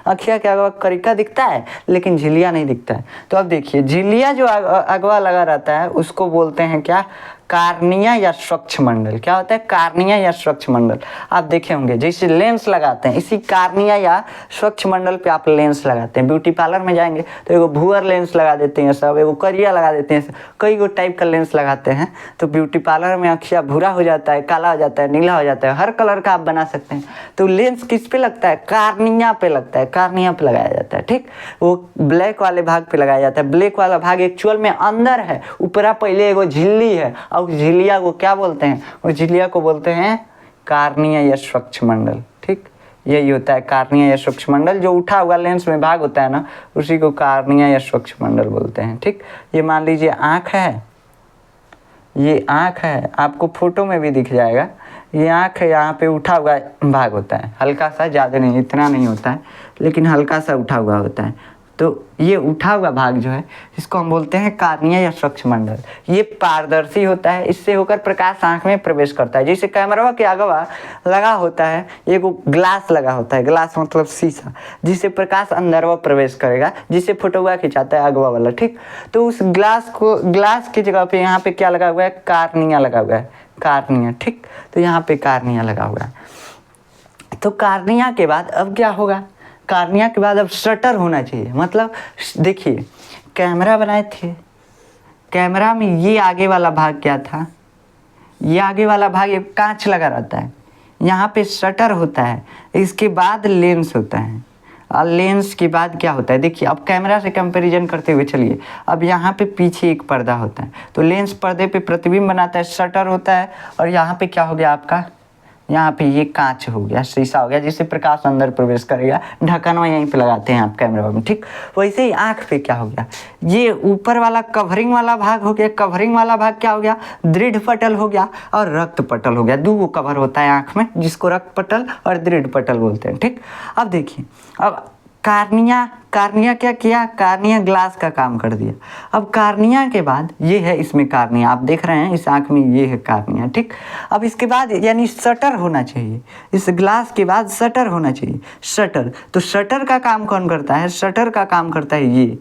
आँखिया के अगवा करिका दिखता है, लेकिन झिल्लिया नहीं दिखता है। तो अब देखिए, झिल्लिया जो अगवा लगा रहता है उसको बोलते हैं क्या? कार्निया या स्वच्छ मंडल। क्या होता है? कार्निया या स्वच्छ मंडल। आप देखे होंगे जैसे लेंस लगाते हैं, इसी कार्निया या स्वच्छ मंडल पे आप लेंस लगाते हैं। ब्यूटी पार्लर में जाएंगे तो एगो भूअर लेंस लगा देते हैं सब, एगो करिया लगा देते हैं, कई गो टाइप का लेंस लगाते हैं। तो ब्यूटी पार्लर में अखिया भूरा हो जाता है, काला हो जाता है, नीला हो जाता है, हर कलर का आप बना सकते हैं। तो लेंस किस पे लगता है? कार्निया पे लगता है, कार्निया पे लगाया जाता है, ठीक। वो ब्लैक वाले भाग पे लगाया जाता है। ब्लैक वाला भाग एक्चुअल में अंदर है, ऊपरा पहले एगो झिल्ली है, और झिल्लिया को क्या बोलते हैं? उस झिल्लिया को बोलते हैं कार्निया या स्वच्छ मंडल, ठीक। यही होता है कार्निया या स्वच्छ मंडल। जो उठा हुआ लेंस में भाग होता है ना, उसी को कार्निया या स्वच्छ मंडल बोलते हैं, ठीक। ये मान लीजिए आँख है, ये आँख है, आपको फोटो में भी दिख जाएगा। ये आँख है, यहाँ पे उठा हुआ भाग होता है, हल्का सा, ज़्यादा नहीं, इतना नहीं होता है, लेकिन हल्का सा उठा हुआ होता है। तो ये उठा हुआ भाग जो है, इसको हम बोलते हैं कार्निया या स्वच्छ मंडल। ये पारदर्शी होता है, इससे होकर प्रकाश आँख में प्रवेश करता है। जैसे कैमरा के अगवा लगा होता है, ये को ग्लास लगा होता है, ग्लास मतलब शीशा, जिससे प्रकाश अंदर वो प्रवेश करेगा, जिससे फोटोग्राफ खिंचाता है अगवा वाला, ठीक। तो उस ग्लास की जगह पे यहाँ पे क्या लगा हुआ है? कार्निया लगा हुआ है, कार्निया, ठीक। तो यहाँ पे कार्निया लगा हुआ है। तो कार्निया के बाद अब क्या होगा? कार्निया के बाद अब शटर होना चाहिए। मतलब देखिए, कैमरा बनाए थे, कैमरा में ये आगे वाला भाग क्या था, ये आगे वाला भाग एक कांच लगा रहता है, यहाँ पे शटर होता है, इसके बाद लेंस होता है, और लेंस के बाद क्या होता है, देखिए अब कैमरा से कंपैरिजन करते हुए चलिए, अब यहाँ पे पीछे एक पर्दा होता है, तो लेंस पर्दे पे प्रतिबिंब बनाता है, शटर होता है, और यहाँ पे क्या हो गया आपका, यहाँ पे ये कांच हो गया, शीशा हो गया, जिससे प्रकाश अंदर प्रवेश करेगा, ढक्कन यहीं पे लगाते हैं आप कैमरा में, ठीक। वैसे ही आँख पे क्या हो गया, ये ऊपर वाला कवरिंग वाला भाग हो गया, कवरिंग वाला भाग क्या हो गया, दृढ़ पटल हो गया और रक्त पटल हो गया। दो कवर होता है आँख में, जिसको रक्त पटल और दृढ़ पटल बोलते हैं, ठीक। अब देखिए, अब कार्निया क्या किया, कार्निया ग्लास का काम कर दिया। अब कार्निया के बाद ये है, इसमें कार्निया आप देख रहे हैं, इस आँख में ये है कार्निया, ठीक। अब इसके बाद यानी शटर होना चाहिए, इस ग्लास के बाद शटर होना चाहिए, शटर। तो शटर का काम कौन करता है, शटर का काम करता है ये,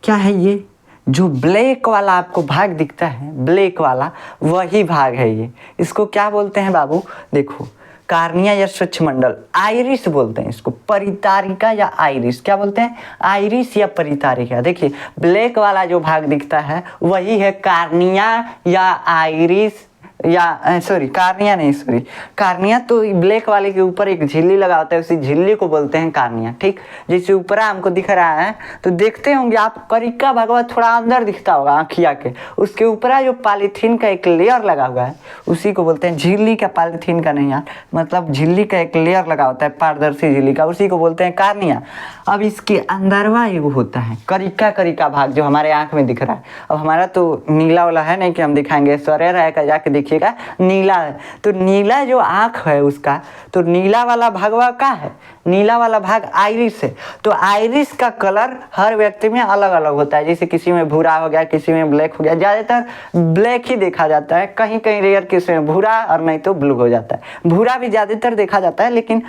क्या है ये, जो ब्लैक वाला आपको भाग दिखता है, ब्लैक वाला वही भाग है ये। इसको क्या बोलते हैं बाबू, देखो, कार्निया या स्वच्छमंडल, आइरिस बोलते हैं इसको, परितारिका या आइरिस, क्या बोलते हैं, आइरिस या परितारिका। देखिए ब्लैक वाला जो भाग दिखता है वही है कार्निया या आइरिस, या सॉरी कार्निया नहीं, सॉरी कार्निया तो ब्लैक वाले के ऊपर एक झिल्ली लगा होता है, उसी झिल्ली को बोलते हैं कार्निया, ठीक। जैसे ऊपर हमको दिख रहा है, तो देखते होंगे आप, करिका भगवा थोड़ा अंदर दिखता होगा आँखिया के, उसके ऊपर जो पॉलीथीन का एक लेयर लगा हुआ है उसी को बोलते हैं, झिल्ली का, पॉलीथीन का नहीं यार, मतलब झिल्ली का एक लेयर लगा होता है, पारदर्शी झिल्ली का, उसी को बोलते हैं कार्निया। अब इसके अंदरवा एक होता है करिका भाग, जो हमारे आँख में दिख रहा है। अब हमारा तो नीला वाला है नहीं कि हम दिखाएंगे, सरे रहेगा, जाके देखिएगा नीला है, तो नीला जो आँख है उसका, तो नीला वाला भागवा का है, नीला वाला भाग आइरिस है। तो आइरिस का कलर हर व्यक्ति में अलग अलग होता है, जैसे किसी में भूरा हो गया, किसी में ब्लैक हो गया, ज़्यादातर ब्लैक ही देखा जाता है, कहीं कहीं रेयर किसी में भूरा और नहीं तो ब्लू हो जाता है। भूरा भी ज़्यादातर देखा जाता है, लेकिन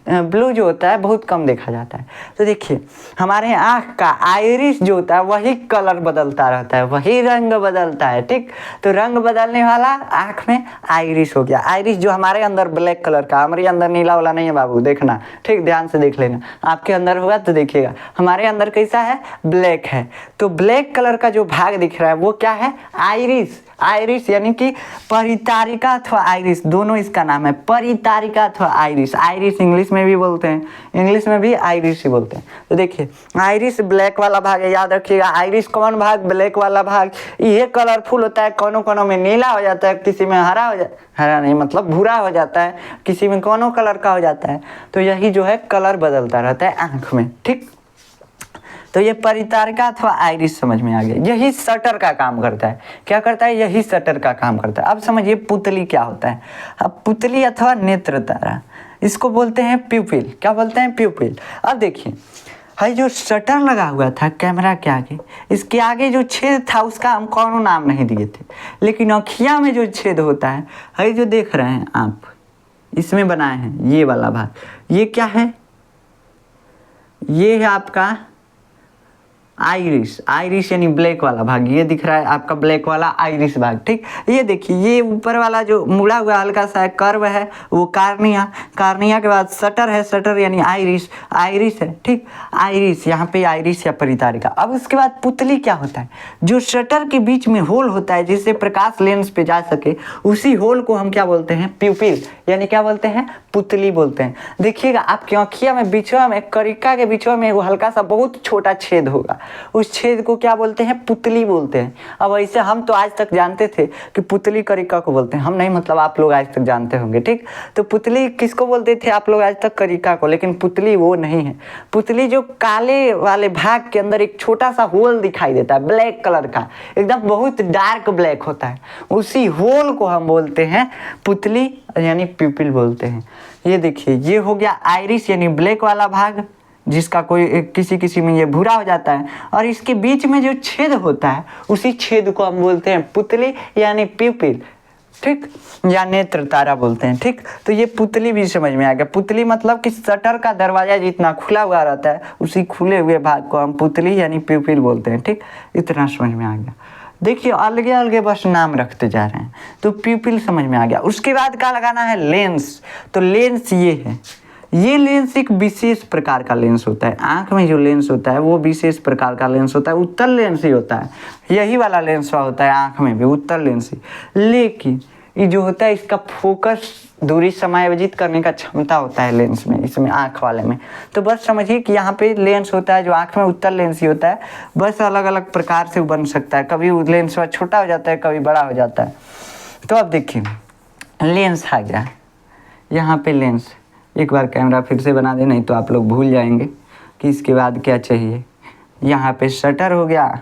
ब्लू जो होता है बहुत कम देखा जाता है। तो देखिए हमारे आँख का आइरिस जो होता है वही कलर बदलता रहता है, वही रंग बदलता है, ठीक। तो रंग बदलने वाला आँख में आइरिस हो गया। आइरिस जो हमारे अंदर ब्लैक कलर का, हमारे अंदर नीला वाला नहीं है बाबू, देखना, ठीक, ध्यान से देख लेना, आपके अंदर होगा तो देखिएगा, हमारे अंदर कैसा है, ब्लैक है। तो ब्लैक कलर का जो भाग दिख रहा है वो क्या है, आइरिस। आइरिस यानी कि परितारिका अथवा आइरिस, दोनों इसका नाम है, परितारिका अथवा आइरिस। आइरिस इंग्लिश में भी बोलते हैं, इंग्लिश में भी आइरिस ही बोलते हैं। तो देखिए आइरिस ब्लैक वाला भाग है, याद रखिएगा, आइरिस कौन भाग, ब्लैक वाला भाग। ये कलरफुल होता है, कोनो कोनो में नीला हो जाता है, किसी में हरा हो जाता है, हरा नहीं मतलब भूरा हो जाता है, किसी में कोनो कलर का हो जाता है। तो यही जो है कलर बदलता रहता है आँख में, ठीक। तो ये परितारिका अथवा आइरिस समझ में आ गया, यही शटर का काम करता है। क्या करता है, यही शटर का काम करता है। अब समझिए पुतली क्या होता है। अब पुतली अथवा नेत्र तारा, इसको बोलते हैं प्यूपिल। क्या बोलते हैं, प्यूपिल। अब देखिए है जो शटर लगा हुआ था कैमरा के आगे, इसके आगे जो छेद था उसका हम कौनो नाम नहीं दिए थे, लेकिन अखियाँ में जो छेद होता है जो देख रहे हैं आप, इसमें बनाए हैं ये वाला भाग, ये क्या है, ये है आपका आइरिस। आइरिस यानी ब्लैक वाला भाग, ये दिख रहा है आपका ब्लैक वाला आइरिस भाग, ठीक। ये देखिए ये ऊपर वाला जो मुड़ा हुआ हल्का सा कर्व है वो कार्निया, कार्निया के बाद शटर है, शटर यानी आइरिस, आइरिस है, ठीक। आइरिस यहाँ पे आइरिस या परितारिका। अब उसके बाद पुतली क्या होता है, जो शटर के बीच में होल होता है जिससे प्रकाश लेंस पे जा सके, उसी होल को हम क्या बोलते हैं, प्यूपिल, यानी क्या बोलते हैं, पुतली बोलते हैं। देखिएगा आपकी आँखिया में बीचवा में, करिका के बीचवा में वो हल्का सा बहुत छोटा छेद होगा, उस छेद को क्या बोलते हैं, पुतली बोलते हैं। अब ऐसे हम तो आज तक जानते थे कि पुतली करिका को बोलते हैं, हम नहीं मतलब आप लोग आज तक जानते होंगे, ठीक। तो पुतली किसको बोलते थे आप लोग आज तक, करिका को, लेकिन पुतली वो नहीं है। पुतली जो काले वाले भाग के अंदर एक छोटा सा होल दिखाई देता है ब्लैक कलर का, एकदम बहुत डार्क ब्लैक होता है, उसी होल को हम बोलते हैं पुतली यानी प्यूपिल बोलते हैं। ये देखिए ये हो गया आइरिस यानी ब्लैक वाला भाग, जिसका कोई किसी में ये भूरा हो जाता है, और इसके बीच में जो छेद होता है उसी छेद को हम बोलते हैं पुतली यानी प्यूपिल, ठीक, या नेत्र तारा बोलते हैं, ठीक। तो ये पुतली भी समझ में आ गया। पुतली मतलब कि शटर का दरवाजा जितना खुला हुआ रहता है उसी खुले हुए भाग को हम पुतली यानी प्यूपिल बोलते हैं, ठीक। इतना समझ में आ गया। देखिए अलगे अलगे बस नाम रखते जा रहे हैं, तो प्यूपिल समझ में आ गया। उसके बाद क्या लगाना है, लेंस। तो लेंस ये है, ये लेंस एक विशेष प्रकार का लेंस होता है। आँख में जो लेंस होता है वो विशेष प्रकार का लेंस होता है, उत्तल लेंस ही होता है। यही वाला लेंस होता है आँख में भी, उत्तल लेंस ही। लेकिन ये जो होता है इसका फोकस दूरी समायोजित करने का क्षमता होता है लेंस में, इसमें आँख वाले में। तो बस समझिए कि यहाँ पे लेंस होता है जो आँख में उत्तल लेंस ही होता है, बस अलग अलग प्रकार से बन सकता है। कभी लेंस छोटा हो जाता है, कभी बड़ा हो जाता है। तो अब देखिए लेंस आ गया यहाँ पे लेंस। एक बार कैमरा फिर से बना दे, नहीं तो आप लोग भूल जाएंगे कि इसके बाद क्या चाहिए। यहाँ पे शटर हो गया,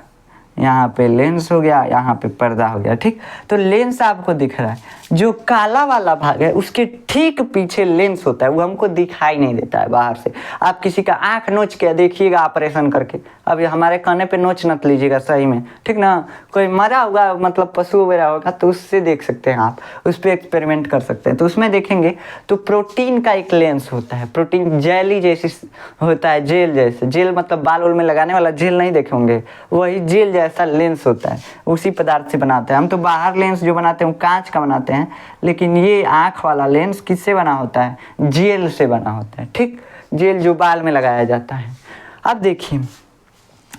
यहाँ पे लेंस हो गया, यहाँ पे पर्दा हो गया। ठीक, तो लेंस आपको दिख रहा है, जो काला वाला भाग है उसके ठीक पीछे लेंस होता है, वो हमको दिखाई नहीं देता है बाहर से। आप किसी का आँख नोच के देखिएगा ऑपरेशन करके, अब हमारे काने पे नोच मत लीजिएगा सही में, ठीक ना। कोई मरा हुआ मतलब पशु वगैरह होगा तो उससे देख सकते हैं आप, उस पर एक्सपेरिमेंट कर सकते हैं। तो उसमें देखेंगे तो प्रोटीन का एक लेंस होता है, प्रोटीन जेली जैसी होता है, जेल जैसे। जेल मतलब बाल उल में लगाने वाला जेल नहीं देखे होंगे, वही जेल जैसा लेंस होता है, उसी पदार्थ से बनाते हैं। हम तो बाहर लेंस जो बनाते हैं वो कांच का बनाते हैं, लेकिन ये आँख वाला लेंस किससे बना होता है? जेल से बना होता है। ठीक, जेल जो बाल में लगाया जाता है। अब देखिए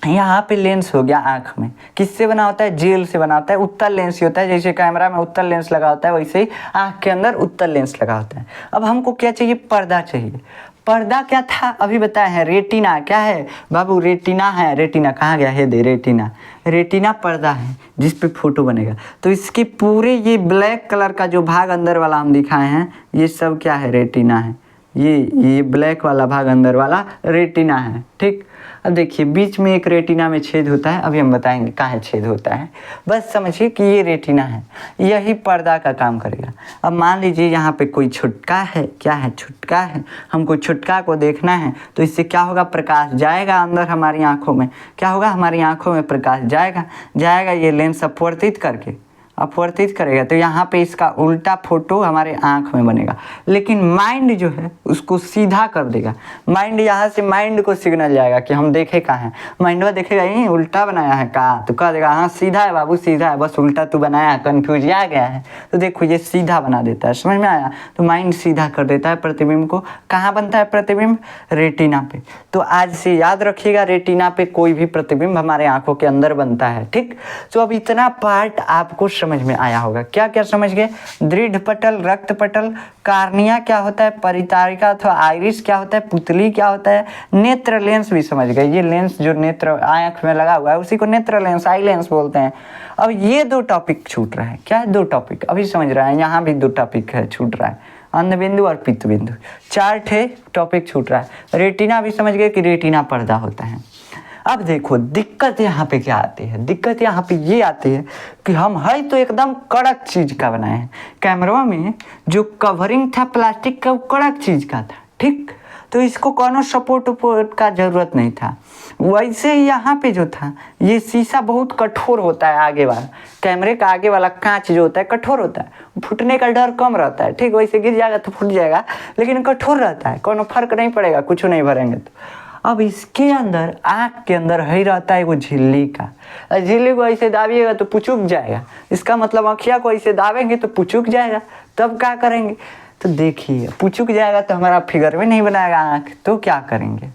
यहाँ पे लेंस हो गया आँख में, किससे बना होता है? जेल से बना होता है, उत्तल लेंस ही होता है। जैसे कैमरा में उत्तल लेंस लगा होता है वैसे ही आँख के अंदर उत्तल लेंस लगा होता है। अब हमको क्या चाहिए? पर्दा चाहिए। पर्दा क्या था अभी बताए हैं? रेटिना। क्या है बाबू? रेटिना है। रेटिना कहाँ गया है? दे रेटिना। रेटिना पर्दा है जिस पे फोटो बनेगा। तो इसके पूरे ये ब्लैक कलर का जो भाग अंदर वाला हम दिखाए हैं, ये सब क्या है? रेटिना है। ये ब्लैक वाला भाग अंदर वाला रेटिना है। ठीक, अब देखिए बीच में एक रेटिना में छेद होता है, अभी हम बताएंगे कहाँ छेद होता है। बस समझिए कि ये रेटिना है, यही पर्दा का काम करेगा। अब मान लीजिए यहाँ पे कोई छुटका है, क्या है? छुटका है। हमको छुटका को देखना है तो इससे क्या होगा? प्रकाश जाएगा अंदर हमारी आँखों में। क्या होगा? हमारी आँखों में प्रकाश जाएगा ये लेंस अपवर्तित करके अपवर्तित करेगा, तो यहाँ पे इसका उल्टा फोटो हमारे आँख में बनेगा। लेकिन माइंड जो है उसको सीधा कर देगा। माइंड यहाँ से माइंड को सिग्नल जाएगा कि हम देखे कहाँ हैं। माइंड वो देखेगा यही उल्टा बनाया है का, तो कह देगा हाँ सीधा है बाबू, सीधा है, बस उल्टा तू बनाया, कन्फ्यूज आ गया है। तो देखो ये सीधा बना देता है, समझ में आया? तो माइंड सीधा कर देता है प्रतिबिंब को। कहाँ बनता है प्रतिबिंब? रेटिना पे। तो आज से याद रखिएगा, रेटिना पे कोई भी प्रतिबिंब हमारे आँखों के अंदर बनता है। ठीक, तो अब इतना पार्ट आपको समझ में आया होगा। क्या क्या समझ गए? दृढ़ पटल, रक्त पटल, कार्निया क्या होता है, परितारिका अथवा आइरिस क्या होता है, पुतली क्या होता है, नेत्र लेंस भी समझ गए। ये लेंस जो नेत्र आँख में लगा हुआ है उसी को नेत्र लेंस, आई लेंस बोलते हैं। अब ये दो टॉपिक छूट रहा है। क्या है? दो टॉपिक अभी समझ रहा है। यहाँ भी दो टॉपिक है छूट रहा है, अंध बिंदु और पित्त बिंदु। 4 ठे टॉपिक छूट रहा है। रेटिना भी समझ गए कि रेटिना पर्दा होता है। अब देखो दिक्कत यहाँ पे क्या आती है? दिक्कत यहाँ पे ये आती है कि हम है तो एकदम कड़क चीज़ का बनाए हैं। कैमरा में जो कवरिंग था प्लास्टिक का वो कड़क चीज़ का था। ठीक, तो इसको कोनो सपोर्ट वपोर्ट का ज़रूरत नहीं था। वैसे ही यहाँ पे जो था ये शीशा बहुत कठोर होता है। आगे वाला कैमरे का आगे वाला कांच जो होता है कठोर होता है, फूटने का डर कम रहता है। ठीक, वैसे गिर जाएगा तो फूट जाएगा, लेकिन कठोर रहता है, कोनो फर्क नहीं पड़ेगा, कुछ नहीं भरेंगे तो। अब इसके अंदर आँख के अंदर ही रहता है वो झिल्ली का। झिल्ली को ऐसे दाबिएगा तो पुचुक जाएगा। इसका मतलब आँखिया को ऐसे दाबेंगे तो पुचुक जाएगा। तब क्या करेंगे? तो देखिए पुचुक जाएगा तो हमारा फिगर में नहीं बनाएगा आँख, तो क्या करेंगे?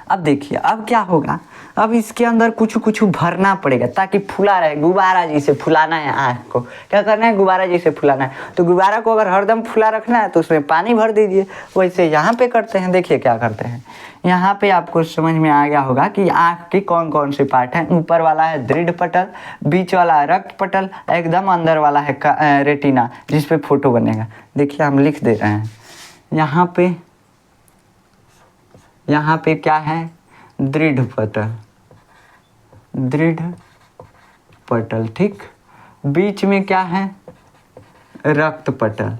अब देखिए अब क्या होगा, अब इसके अंदर कुछ भरना पड़ेगा ताकि फुला रहे। गुब्बारा जैसे फुलाना है आँख को। क्या करना है? गुब्बारा जैसे फुलाना है। तो गुब्बारा को अगर हरदम फुला रखना है तो उसमें पानी भर दीजिए। वैसे यहाँ पे करते हैं, देखिए क्या करते हैं। यहाँ पे आपको समझ में आ गया होगा कि आँख के कौन कौन से पार्ट हैं। ऊपर वाला है दृढ़ पटल, बीच वाला है रक्त पटल, एकदम अंदर वाला है रेटिना जिस पे फोटो बनेगा। देखिए हम लिख दे रहे हैं यहाँ पे क्या है? दृढ़ पटल, दृढ़ पटल। ठीक, बीच में क्या है? रक्त पटल,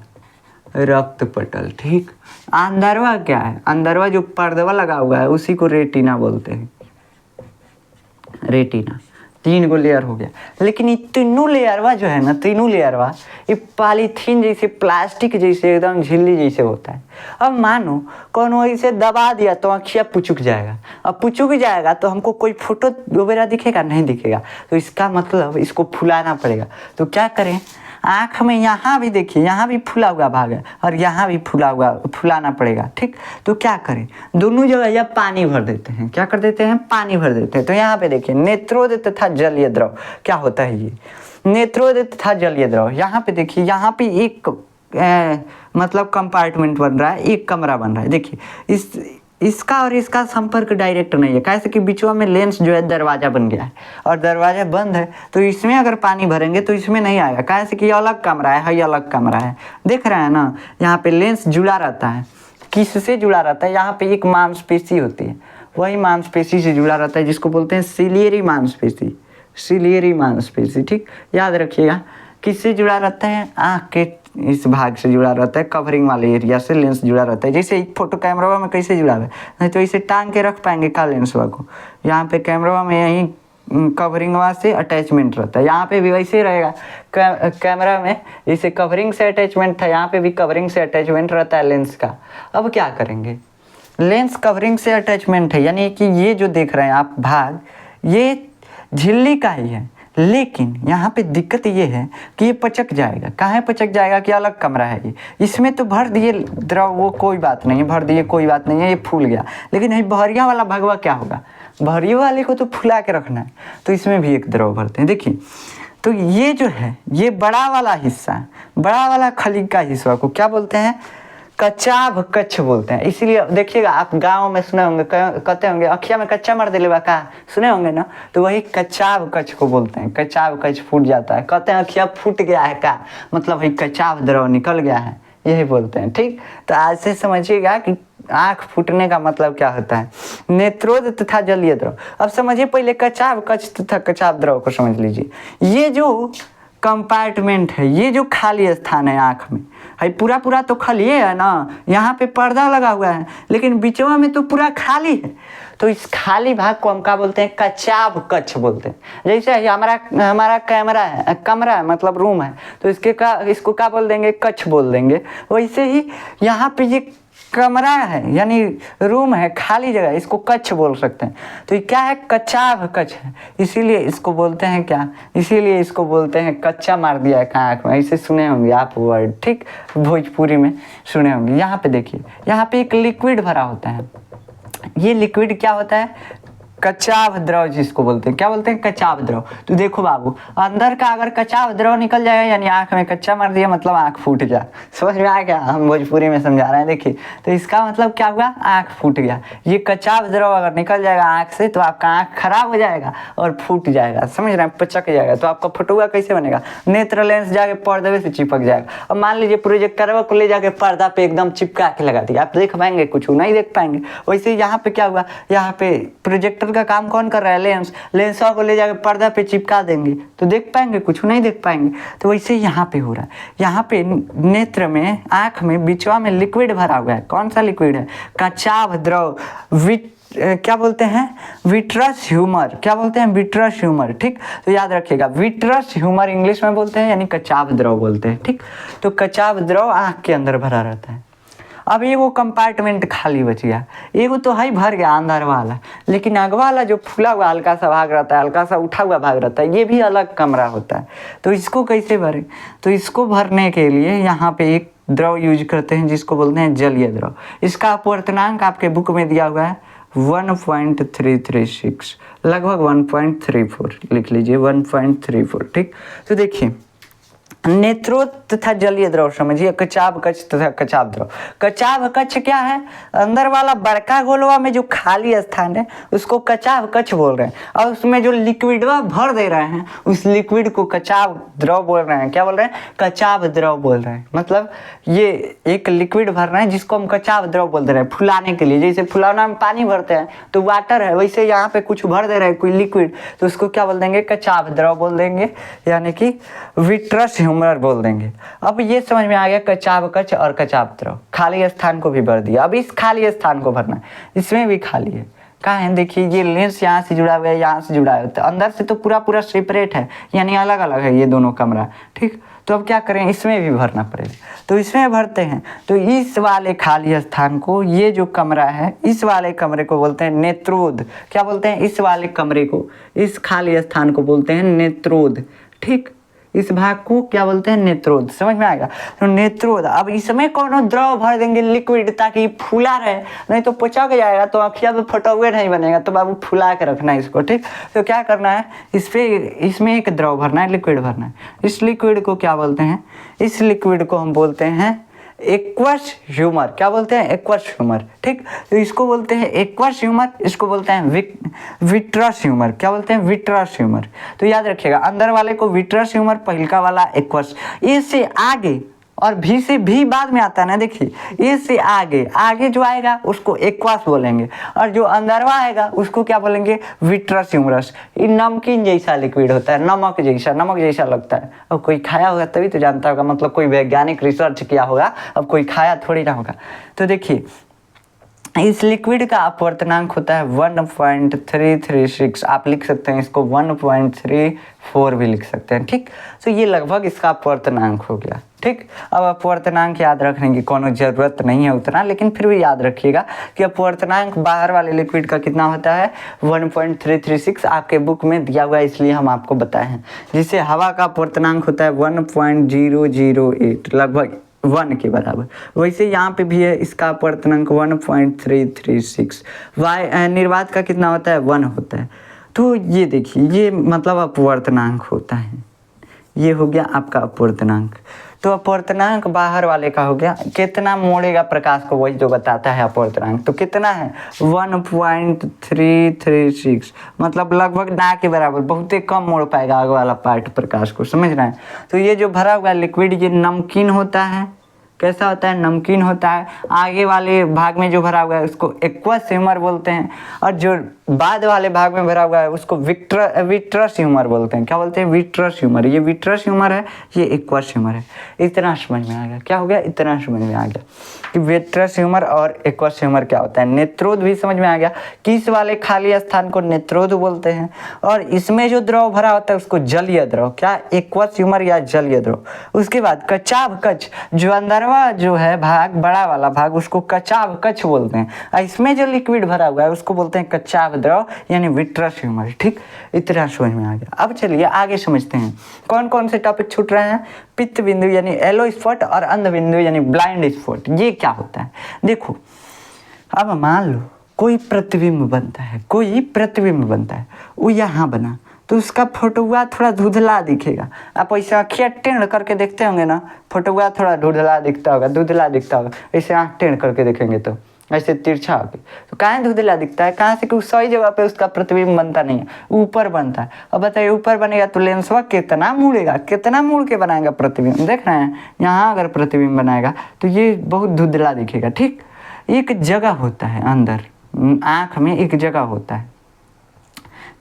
रक्त पटल। ठीक, अंदरवा क्या है? अंदरवा जो पर्दवा लगा हुआ है उसी को रेटिना बोलते हैं। रेटिना 3 गो लेयर हो गया। लेकिन ये तीनों लेयरवा जो है ना, तीनों लेयरवा ये पॉलीथीन जैसे, प्लास्टिक जैसे, एकदम झिल्ली जैसे होता है। अब मानो कौन ऐसे दबा दिया तो आँखिया पुचुक जाएगा। अब पुचुक जाएगा तो हमको कोई फोटो वगैरह दिखेगा? नहीं दिखेगा। तो इसका मतलब इसको फुलाना पड़ेगा। तो क्या करें? आँख में यहाँ भी देखिए, यहाँ भी फूला हुआ भाग है और यहाँ भी फुलाना पड़ेगा, ठीक। तो क्या करें, दोनों जगह या पानी भर देते हैं, क्या कर देते हैं, पानी भर देते हैं। तो यहाँ पे देखिए नेत्रोद तथा जलीय द्रव, क्या होता है ये नेत्रोद तथा जलीय द्रव। यहाँ पे देखिए, यहाँ पे एक मतलब कंपार्टमेंट बन रहा है, एक कमरा बन रहा है। देखिए इसका और इसका संपर्क डायरेक्ट नहीं है, कैसे कि बीचवा में लेंस जो है दरवाजा बन गया है और दरवाजा बंद है, तो इसमें अगर पानी भरेंगे तो इसमें नहीं आएगा, कैसे कि ये अलग कमरा है, ये अलग कमरा है। देख रहे हैं ना, यहाँ पे लेंस जुड़ा रहता है, किससे जुड़ा रहता है, यहाँ पे एक मांसपेशी होती है, वही मांसपेशी से जुड़ा रहता है जिसको बोलते हैं सिलियरी मांसपेशी, सिलियरी मांसपेशी, ठीक। याद रखिएगा किससे जुड़ा रहता है, आँख के इस भाग से जुड़ा रहता है, कवरिंग वाले एरिया से लेंस जुड़ा रहता है। जैसे फोटो कैमरा में कैसे जुड़ा है, नहीं तो इसे टांग के रख पाएंगे का लेंस को, यहाँ पे कैमरा में यहीं कवरिंग से अटैचमेंट रहता है, यहाँ पे भी वैसे ही रहेगा। कैमरा में जैसे कवरिंग से अटैचमेंट था, यहाँ पे भी कवरिंग से अटैचमेंट रहता है लेंस का। अब क्या करेंगे, लेंस कवरिंग से अटैचमेंट है, यानी कि ये जो देख रहे हैं आप भाग, ये झिल्ली का ही है, लेकिन यहाँ पे दिक्कत ये है कि ये पचक जाएगा। कहाँ पचक जाएगा कि अलग कमरा है ये, इसमें तो भर दिए द्रव, वो कोई बात नहीं है, भर दिए कोई बात नहीं है, ये फूल गया। लेकिन ये बहरिया वाला भगवा क्या होगा, बहरिया वाले को तो फुला के रखना है, तो इसमें भी एक द्रव भरते हैं। देखिए तो ये जो है, ये बड़ा वाला हिस्सा, बड़ा वाला खली का हिस्सा को क्या बोलते हैं, कचाभ कच्छ बोलते हैं। इसीलिए देखिएगा, आप गांव में सुने होंगे, कहते होंगे अखिया में कच्चा मर दिले बा का, सुने होंगे ना, तो वही कचाभ कच्छ को बोलते हैं। कचाभ कच्छ फूट जाता है, कहते हैं अखिया फूट गया है का, मतलब वही कचाभ द्रव निकल गया है, यही बोलते हैं, ठीक। तो आज से समझिएगा कि आँख फूटने का मतलब क्या होता है, नेत्रोद तथा जलीय द्रव। अब समझिए पहले कचाभ कच्छ तथा कचाभ द्रव को समझ लीजिए। ये जो कंपार्टमेंट है, ये जो खाली स्थान है आँख में, है पूरा तो खाली है ना, यहाँ पे पर्दा लगा हुआ है, लेकिन बीचवा में तो पूरा खाली है। तो इस खाली भाग को हम क्या बोलते हैं, कचाभ कच्छ बोलते हैं। जैसे हमारा कमरा है, मतलब रूम है, तो इसको क्या बोल देंगे, कच्छ बोल देंगे। वैसे ही यहाँ पे ये कमरा है, यानी रूम है, खाली जगह, इसको कच्छ बोल सकते हैं। तो ये क्या है, कचाभ कच्छ है, इसीलिए इसको बोलते हैं क्या, इसीलिए इसको बोलते हैं कच्चा मार दिया है आँख में। ऐसे सुने होंगे आप वर्ड, ठीक, भोजपुरी में सुने होंगे। यहाँ पे देखिए, यहाँ पे एक लिक्विड भरा होता है, ये लिक्विड क्या होता है, कचाभ द्रव जिसको बोलते हैं, क्या बोलते हैं, कचाभ द्रव। तो देखो बाबू, अंदर का अगर कचाभ द्रव निकल जाएगा, यानी आँख में कच्चा मार दिया, मतलब आँख फूट गया। समझ में आ गया, हम भोजपुरी में समझा रहे हैं। देखिए तो इसका मतलब क्या हुआ, आँख फूट गया। ये कचाभ द्रव अगर निकल जाएगा आँख से, तो आपका आँख खराब हो जाएगा और फूट जाएगा, समझ रहे हैं, पचक जाएगा। तो आपका फटुआ कैसे बनेगा, नेत्र लेंस जाके पर्दे से चिपक जाएगा। अब मान लीजिए प्रोजेक्टर को ले जाके पर्दा पे एकदम चिपका के लगा दिया, आप देख पाएंगे, कुछ नहीं देख पाएंगे। वैसे यहाँ पे क्या हुआ, यहाँ पे प्रोजेक्टर का काम कौन कर रहा है, लेंस को ले जाकर पर्दा पे चिपका देंगे, तो देख पाएंगे, कुछ नहीं देख पाएंगे। तो वैसे यहाँ पे हो रहा है, यहाँ पे नेत्र में, आँख में बीचवा में लिक्विड भरा हुआ है। कौन सा लिक्विड है, कचाभ द्रव, क्या बोलते हैं, विट्रस ह्यूमर, क्या बोलते हैं, विट्रस ह्यूमर, ठीक। तो याद रखिएगा, विट्रस ह्यूमर इंग्लिश में बोलते हैं, यानी कचाभ द्रव बोलते हैं, ठीक। तो कचाभ द्रव आँख के अंदर भरा रहता है। अब एगो कंपार्टमेंट खाली बच गया, एगो तो है भर गया अंदर वाला, लेकिन आगे वाला जो फूला हुआ हल्का सा भाग रहता है, हल्का सा उठा हुआ भाग रहता है, ये भी अलग कमरा होता है। तो इसको कैसे भरें, तो इसको भरने के लिए यहाँ पे एक द्रव यूज करते हैं जिसको बोलते हैं जलीय द्रव। इसका अपवर्तनांक आपके बुक में दिया हुआ है 1.336, लगभग 1.34 लिख लीजिए, 1.34, ठीक। तो देखिए नेत्रोद तथा जलीय द्रव समझिए, कचाभ कच्छ तथा कचाभ द्रव। कचाभ कच्छ क्या है, अंदर वाला बड़का गोलवा में जो खाली स्थान है उसको कचाभ कच्छ बोल रहे हैं, और उसमें जो लिक्विडवा भर दे रहे हैं उस लिक्विड को कचाभ द्रव बोल रहे हैं। क्या बोल रहे हैं, कचाभ द्रव बोल रहे हैं। मतलब ये एक लिक्विड भर रहे हैं जिसको हम कचाभ द्रव बोल दे रहे हैं फुलाने के लिए। जैसे फुलाना में पानी भरते हैं तो वाटर है, वैसे यहाँ पे कुछ भर दे रहे हैं कोई लिक्विड, तो उसको क्या बोल देंगे, कचाभ द्रव बोल देंगे, यानी कि विट्रस ह्यूमर बोल देंगे। अब ये समझ में आ गया, कचाभ कच्छ और कचाभ द्रव। खाली स्थान को भी भर दिया, अब इस खाली स्थान को भरना है, इसमें भी खाली है। कहाँ है, देखिए ये लेंस यहाँ से जुड़ा हुआ है, यहाँ से जुड़ा है, तो अंदर से तो पूरा सेपरेट है, यानी अलग अलग है ये दोनों कमरा, ठीक। तो अब क्या करें, इसमें भी भरना पड़ेगा, तो इसमें भरते हैं। तो इस वाले खाली स्थान को, ये जो कमरा है, इस वाले कमरे को बोलते हैं नेत्रोद। क्या बोलते हैं, इस वाले कमरे को, इस खाली स्थान को बोलते हैं नेत्रोद, ठीक। इस भाग को क्या बोलते हैं, नेत्रोद। समझ में आएगा, तो नेत्रोद। अब इसमें कौन द्रव भर देंगे, लिक्विड, ताकि फूला रहे, नहीं तो पुचक जाएगा तो आँखिया पे फटोगे नहीं बनेगा, तो बाबू फुला के रखना है इसको, ठीक। तो क्या करना है, इसमें एक द्रव भरना है, लिक्विड भरना है। इस लिक्विड को क्या बोलते हैं, इस लिक्विड को हम बोलते हैं एक्वस ह्यूमर। क्या बोलते हैं, एक्वस ह्यूमर, ठीक। तो इसको बोलते हैं एक्वस ह्यूमर, इसको बोलते हैं विट्रस ह्यूमर। क्या बोलते हैं, विट्रस ह्यूमर। तो याद रखिएगा, अंदर वाले को विट्रस ह्यूमर, पहिलका वाला एक्वस। ए से आगे और भी से भी बाद में आता है ना, देखिए ए से आगे जो आएगा उसको एक्वास बोलेंगे, और जो अंदरवा आएगा उसको क्या बोलेंगे, विट्रस ह्यूमरस। ये नमकीन जैसा लिक्विड होता है, नमक जैसा लगता है। अब कोई खाया होगा तभी तो जानता होगा, मतलब कोई वैज्ञानिक रिसर्च किया होगा, अब कोई खाया थोड़ी ना होगा। तो देखिए इस लिक्विड का अपवर्तनांक होता है 1.336। आप लिख सकते हैं इसको 1.34 भी लिख सकते हैं, ठीक। तो ये लगभग इसका अपवर्तनांक हो गया, ठीक। अब अपवर्तनांक याद रखने की कोनो ज़रूरत नहीं है उतना, लेकिन फिर भी याद रखिएगा कि अपवर्तनांक बाहर वाले लिक्विड का कितना होता है, 1.336। आपके बुक में दिया हुआ है, इसलिए हम आपको बताए हैं। जिससे हवा का अपवर्तनांक होता है 1.008, लगभग 1 के बराबर। वैसे यहाँ पे भी है, इसका अपवर्तनांक 1.336। निर्वात का कितना होता है, 1 होता है। तो ये देखिए, ये मतलब अपवर्तनांक होता है। ये हो गया आपका अपवर्तनांक। तो अपवर्तनांक बाहर वाले का हो गया, कितना मोड़ेगा प्रकाश को, वही जो बताता है अपवर्तनांक। तो कितना है, 1.336, मतलब लगभग ना के बराबर, बहुत ही कम मोड़ पाएगा आगे वाला पार्ट प्रकाश को, समझ रहे हैं। तो ये जो भरा हुआ लिक्विड ये नमकीन होता है। कैसा होता है, नमकीन होता है। आगे वाले भाग में जो भरा हुआ है उसको एक्वस ह्यूमर बोलते हैं, और जो बाद वाले भाग में भरा हुआ है उसको विट्रस ह्यूमर बोलते हैं। क्या बोलते हैं, विट्रस ह्यूमर। ये विट्रस ह्यूमर है, ये एक्वस ह्यूमर है। इतना समझ में आ गया, क्या हो गया, इतना समझ में आ गया कि विट्रस ह्यूमर और एक्वस ह्यूमर क्या होता है। नेत्रोद भी समझ में आ गया कि इस वाले खाली स्थान को नेत्रोद बोलते हैं, और इसमें जो द्रव भरा होता है उसको जलीय द्रव, क्या, एक्वस ह्यूमर या जलीय द्रव। उसके बाद कचाव कच, जो अंदरवा जो है भाग, बड़ा वाला भाग, उसको कचाव कच बोलते हैं। इसमें जो लिक्विड भरा हुआ है उसको बोलते हैं कचाव द्रव, यानी विट्रस ह्यूमर, ठीक। इतना समझ में आ गया। अब चलिए आगे समझते हैं कौन कौन से टॉपिक छूट रहे हैं। पित्त बिंदु यानी येलो स्पॉट, और अंध बिंदु यानी ब्लाइंड स्पॉट। ये क्या होता है, देखो अब मान लो कोई प्रतिबिंब बनता है, वो यहाँ बना, तो उसका फोटोआ थोड़ा धुंधला दिखेगा। आप ऐसे आँखें टेढ़ करके देखते होंगे ना, फोटोआ थोड़ा धुंधला दिखता होगा। ऐसे आँख टेढ़ करके देखेंगे तो ऐसे तिरछा होके, तो कहाँ धुंधला दिखता है, कहाँ से कि सही जगह पे उसका प्रतिबिंब बनता नहीं है, ऊपर बनता है। अब बताइए ऊपर बनेगा तो लेंसवा कितना मुड़ेगा, कितना मुड़ के बनाएगा प्रतिबिंब। देख रहे हैं, यहाँ अगर प्रतिबिंब बनाएगा तो ये बहुत धुंधला दिखेगा, ठीक। एक जगह होता है अंदर आँख में, एक जगह होता है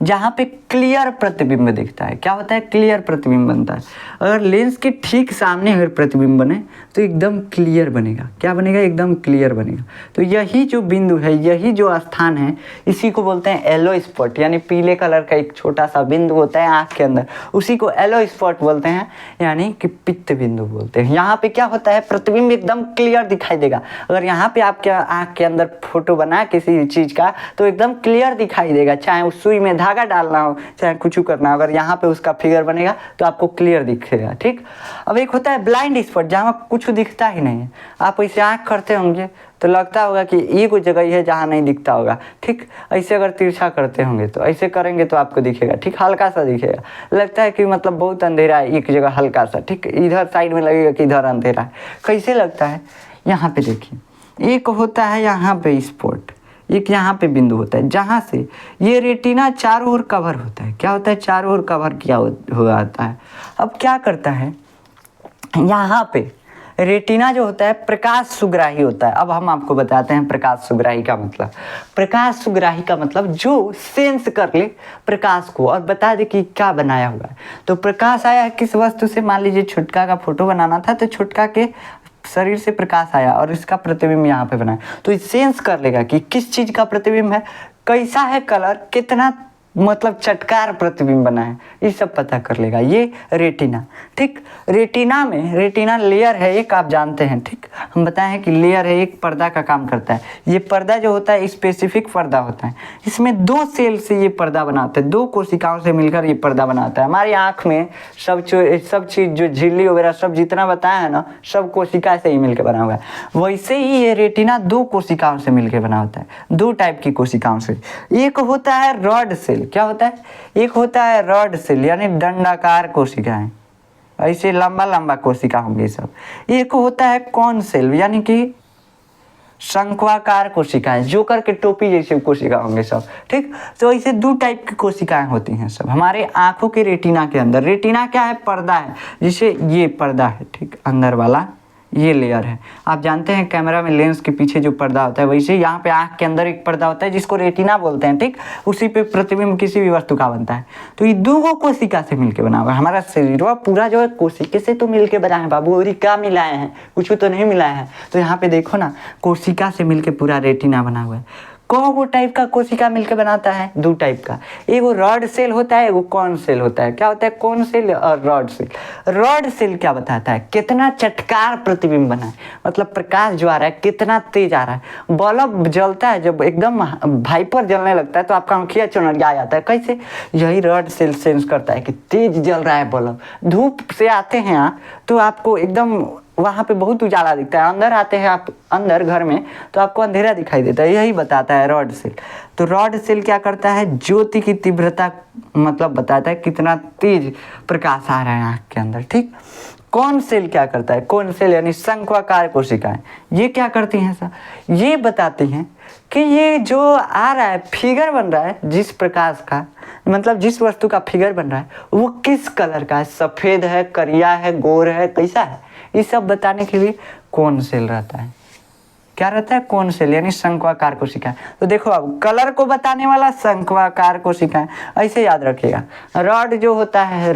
जहाँ पे क्लियर प्रतिबिंब दिखता है। क्या होता है, क्लियर प्रतिबिंब बनता है। अगर लेंस के ठीक सामने अगर प्रतिबिंब बने तो एकदम क्लियर बनेगा। क्या बनेगा, एकदम क्लियर बनेगा। तो यही जो बिंदु है, यही जो स्थान है, इसी को बोलते हैं येलो स्पॉट, यानी पीले कलर का एक छोटा सा बिंदु होता है आँख के अंदर, उसी को येलो स्पॉट बोलते हैं, यानी कि पित्त बिंदु बोलते हैं। यहाँ पे क्या होता है, प्रतिबिंब एकदम क्लियर दिखाई देगा। अगर यहाँ पे आपके आँख के अंदर फोटो बना किसी चीज़ का तो एकदम क्लियर दिखाई देगा, चाहे उस सुई में धागा डालना हो, चाहे कुछ करना हो। अगर यहाँ पे उसका फिगर बनेगा तो आपको क्लियर दिखेगा, ठीक। अब एक होता है ब्लाइंड स्पॉट, जहाँ कुछ दिखता ही नहीं है। आप ऐसे आँख करते होंगे तो लगता होगा कि ये कोई जगह है जहाँ नहीं दिखता होगा, ठीक। ऐसे अगर तिरछा करते होंगे तो ऐसे करेंगे तो आपको दिखेगा, ठीक, हल्का सा दिखेगा। लगता है कि मतलब बहुत अंधेरा है, एक जगह हल्का सा, ठीक। इधर साइड में लगेगा कि इधर अंधेरा है। कैसे लगता है, यहाँ पे देखिए, एक होता है यहाँ पे स्पॉट, एक यहाँ पे बिंदु होता है जहाँ से ये रेटिना चारों ओर कवर होता है। क्या होता है, चारों ओर कवर किया हुआ आता है। अब क्या करता है, यहाँ पे रेटिना जो होता है प्रकाश सुग्राही होता है। अब हम आपको बताते हैं प्रकाश सुग्राही का मतलब। प्रकाश सुग्राही का मतलब जो सेंस कर ले प्रकाश को और बता दे कि क्या बनाया हुआ है। तो प्रकाश आया किस वस्तु से, मान लीजिए छुटका का फोटो बनाना था, तो छुटका के शरीर से प्रकाश आया और इसका प्रतिबिंब यहाँ पे बना है, तो सेंस कर लेगा कि किस चीज़ का प्रतिबिंब है, कैसा है कलर, कितना मतलब चटकार प्रतिबिंब बना है, ये सब पता कर लेगा ये रेटिना। ठीक, रेटिना में रेटिना लेयर है एक, आप जानते हैं। ठीक, हम बताए हैं कि लेयर है एक, पर्दा का काम करता है। ये पर्दा जो होता है स्पेसिफिक पर्दा होता है, इसमें 2 सेल से ये पर्दा बनाते हैं, 2 कोशिकाओं से मिलकर ये पर्दा बनाता है। हमारी आँख में सब चीज़ जो झिल्ली वगैरह सब जितना बताया है ना, सब कोशिका से ही मिलकर बना हुआ है। वैसे ही ये रेटिना 2 कोशिकाओं से मिलकर बना होता है, 2 टाइप की कोशिकाओं से। एक होता है रॉड सेल, क्या होता है, एक होता है रॉड सेल यानी दंडाकार कोशिकाएं, ऐसे लंबा लंबा कोशिका होंगे सब। एक होता है कॉन सेल यानी कि शंक्वाकार कोशिकाएं, जोकर के टोपी जैसे कोशिका होंगे सब। ठीक, तो ऐसे 2 टाइप की कोशिकाएं होती हैं सब हमारे आंखों के रेटिना के अंदर। रेटिना क्या है, पर्दा है, जिसे ये पर्दा है, ठीक, अंदर वाला ये लेयर है। आप जानते हैं कैमरा में लेंस के पीछे जो पर्दा होता है, वैसे यहाँ पे आँख के अंदर एक पर्दा होता है जिसको रेटिना बोलते हैं। ठीक, उसी पे प्रतिबिंब किसी भी वस्तु का बनता है। तो ये 2 कोशिका से मिलके बना हुआ है हमारा शरीर। वह पूरा जो है कोशिका से तो मिलके बना है बाबू, और क्या मिलाए हैं, कुछ तो नहीं मिलाया है। तो यहाँ पे देखो ना, कोशिका से मिलके पूरा रेटिना बना हुआ है। वो टाइप का कोशिका मिलकर बनाता है, 2 टाइप का, एक वो रॉड सेल होता है, वो कॉन सेल होता है। क्या होता है, कॉन सेल और रॉड सेल। रॉड सेल क्या बताता है, कितना चटकार प्रतिबिंब बना है, मतलब प्रकाश जो आ रहा है कितना तेज आ रहा है। बल्ब जलता है जब एकदम भाइपर जलने लगता है तो आपका आँखिया चुनरिया आ जाता है, कैसे, यही रॉड सेल सेंस करता है कि तेज जल रहा है बल्ब। धूप से आते हैं आप तो आपको एकदम वहाँ पे बहुत उजाला दिखता है, अंदर आते हैं आप अंदर घर में तो आपको अंधेरा दिखाई देता है, यही बताता है रॉड सेल। तो रॉड सेल क्या करता है, ज्योति की तीव्रता मतलब बताता है कितना तेज प्रकाश आ रहा है आँख के अंदर। ठीक, कौन सेल क्या करता है, कौन सेल यानी शंक्वाकार कोशिकाएं, ये क्या करती हैं सर, ये बताती हैं कि ये जो आ रहा है फिगर बन रहा है जिस प्रकाश का, मतलब जिस वस्तु का फिगर बन रहा है वो किस कलर का है, सफ़ेद है, करिया है, गोर है, कैसा है, ये सब बताने के लिए कौन सेल रहता है। क्या रहता है, कौन सेल यानी शंक्वाकार कोशिका। तो देखो अब कलर को बताने वाला शंक्वाकार कोशिका है, ऐसे याद रखिएगा। रॉड जो होता है,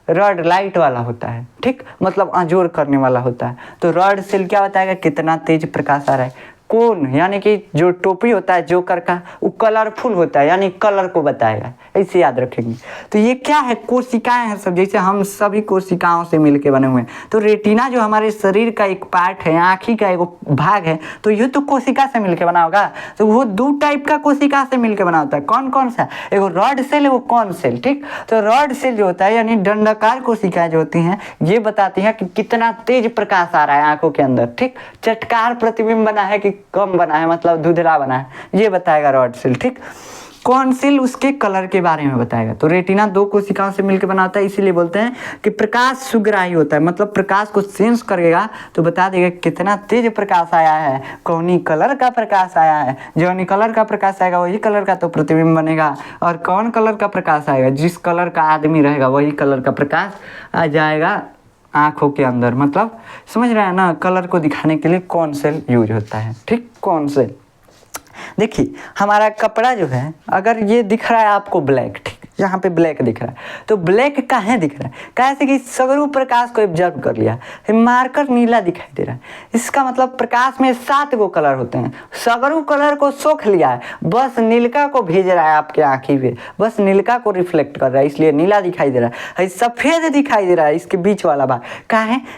रॉड लाइट वाला होता है, ठीक, मतलब आंजोर करने वाला होता है। तो रॉड सेल क्या बताएगा, कितना तेज प्रकाश आ रहा है। कौन यानी कि जो टोपी होता है जोकर का, वो कलरफुल होता है यानी कलर को बताएगा, ऐसे याद रखेंगे। तो ये क्या है, कोशिकाएं हैं सब, जैसे हम सभी कोशिकाओं से मिलके बने हुए हैं। तो रेटिना जो हमारे शरीर का एक पार्ट है, आँखी का एक भाग है, तो ये तो कोशिका से मिलके बना होगा। तो वो 2 टाइप का कोशिका से मिलके बना होता है। कौन कौन सा, एक रॉड सेल है, वो कौन सेल। ठीक, तो रॉड सेल जो होता है यानी दंडाकार कोशिकाएं जो होती हैं, ये बताती हैं कि कितना तेज प्रकाश आ रहा है आंखों के अंदर। ठीक, चटकार प्रतिबिंब बना है कि कम बना है, मतलब धुंधला बना है, ये बताएगा रॉड सेल। ठीक, कौन सेल उसके कलर के बारे में बताएगा। तो रेटिना 2 कोशिकाओं से मिलकर बना होता है, इसीलिए बोलते हैं कि प्रकाश सुग्राही होता है, मतलब प्रकाश को सेंस करेगा तो बता देगा कितना तेज प्रकाश आया है, कौनी कलर का प्रकाश आया है। जौनी कलर का प्रकाश आएगा वही कलर का तो प्रतिबिंब बनेगा, और कौन कलर का प्रकाश आएगा, जिस कलर का आदमी रहेगा वही कलर का प्रकाश आ जाएगा आँखों के अंदर। मतलब समझ रहे हैं ना, कलर को दिखाने के लिए कौन सेल यूज होता है। ठीक, कौन सेल, देखिए हमारा कपड़ा जो है, अगर ये दिख रहा है आपको ब्लैक, ठीक, यहाँ पे ब्लैक दिख रहा है, तो ब्लैक काहे दिख रहा है, कैसे कि सगरू प्रकाश को एब्जॉर्ब कर लिया, मार्कर नीला दिखाई दे रहा है। इसका मतलब प्रकाश में 7 गो कलर होते हैं, सगरू कलर को सोख लिया है, बस नीलका को भेज रहा है आपके आँखी पे, बस नीलका को रिफ्लेक्ट कर रहा है, इसलिए नीला दिखाई दे रहा है। सफ़ेद दिखाई दे रहा है इसके बीच वाला भाग,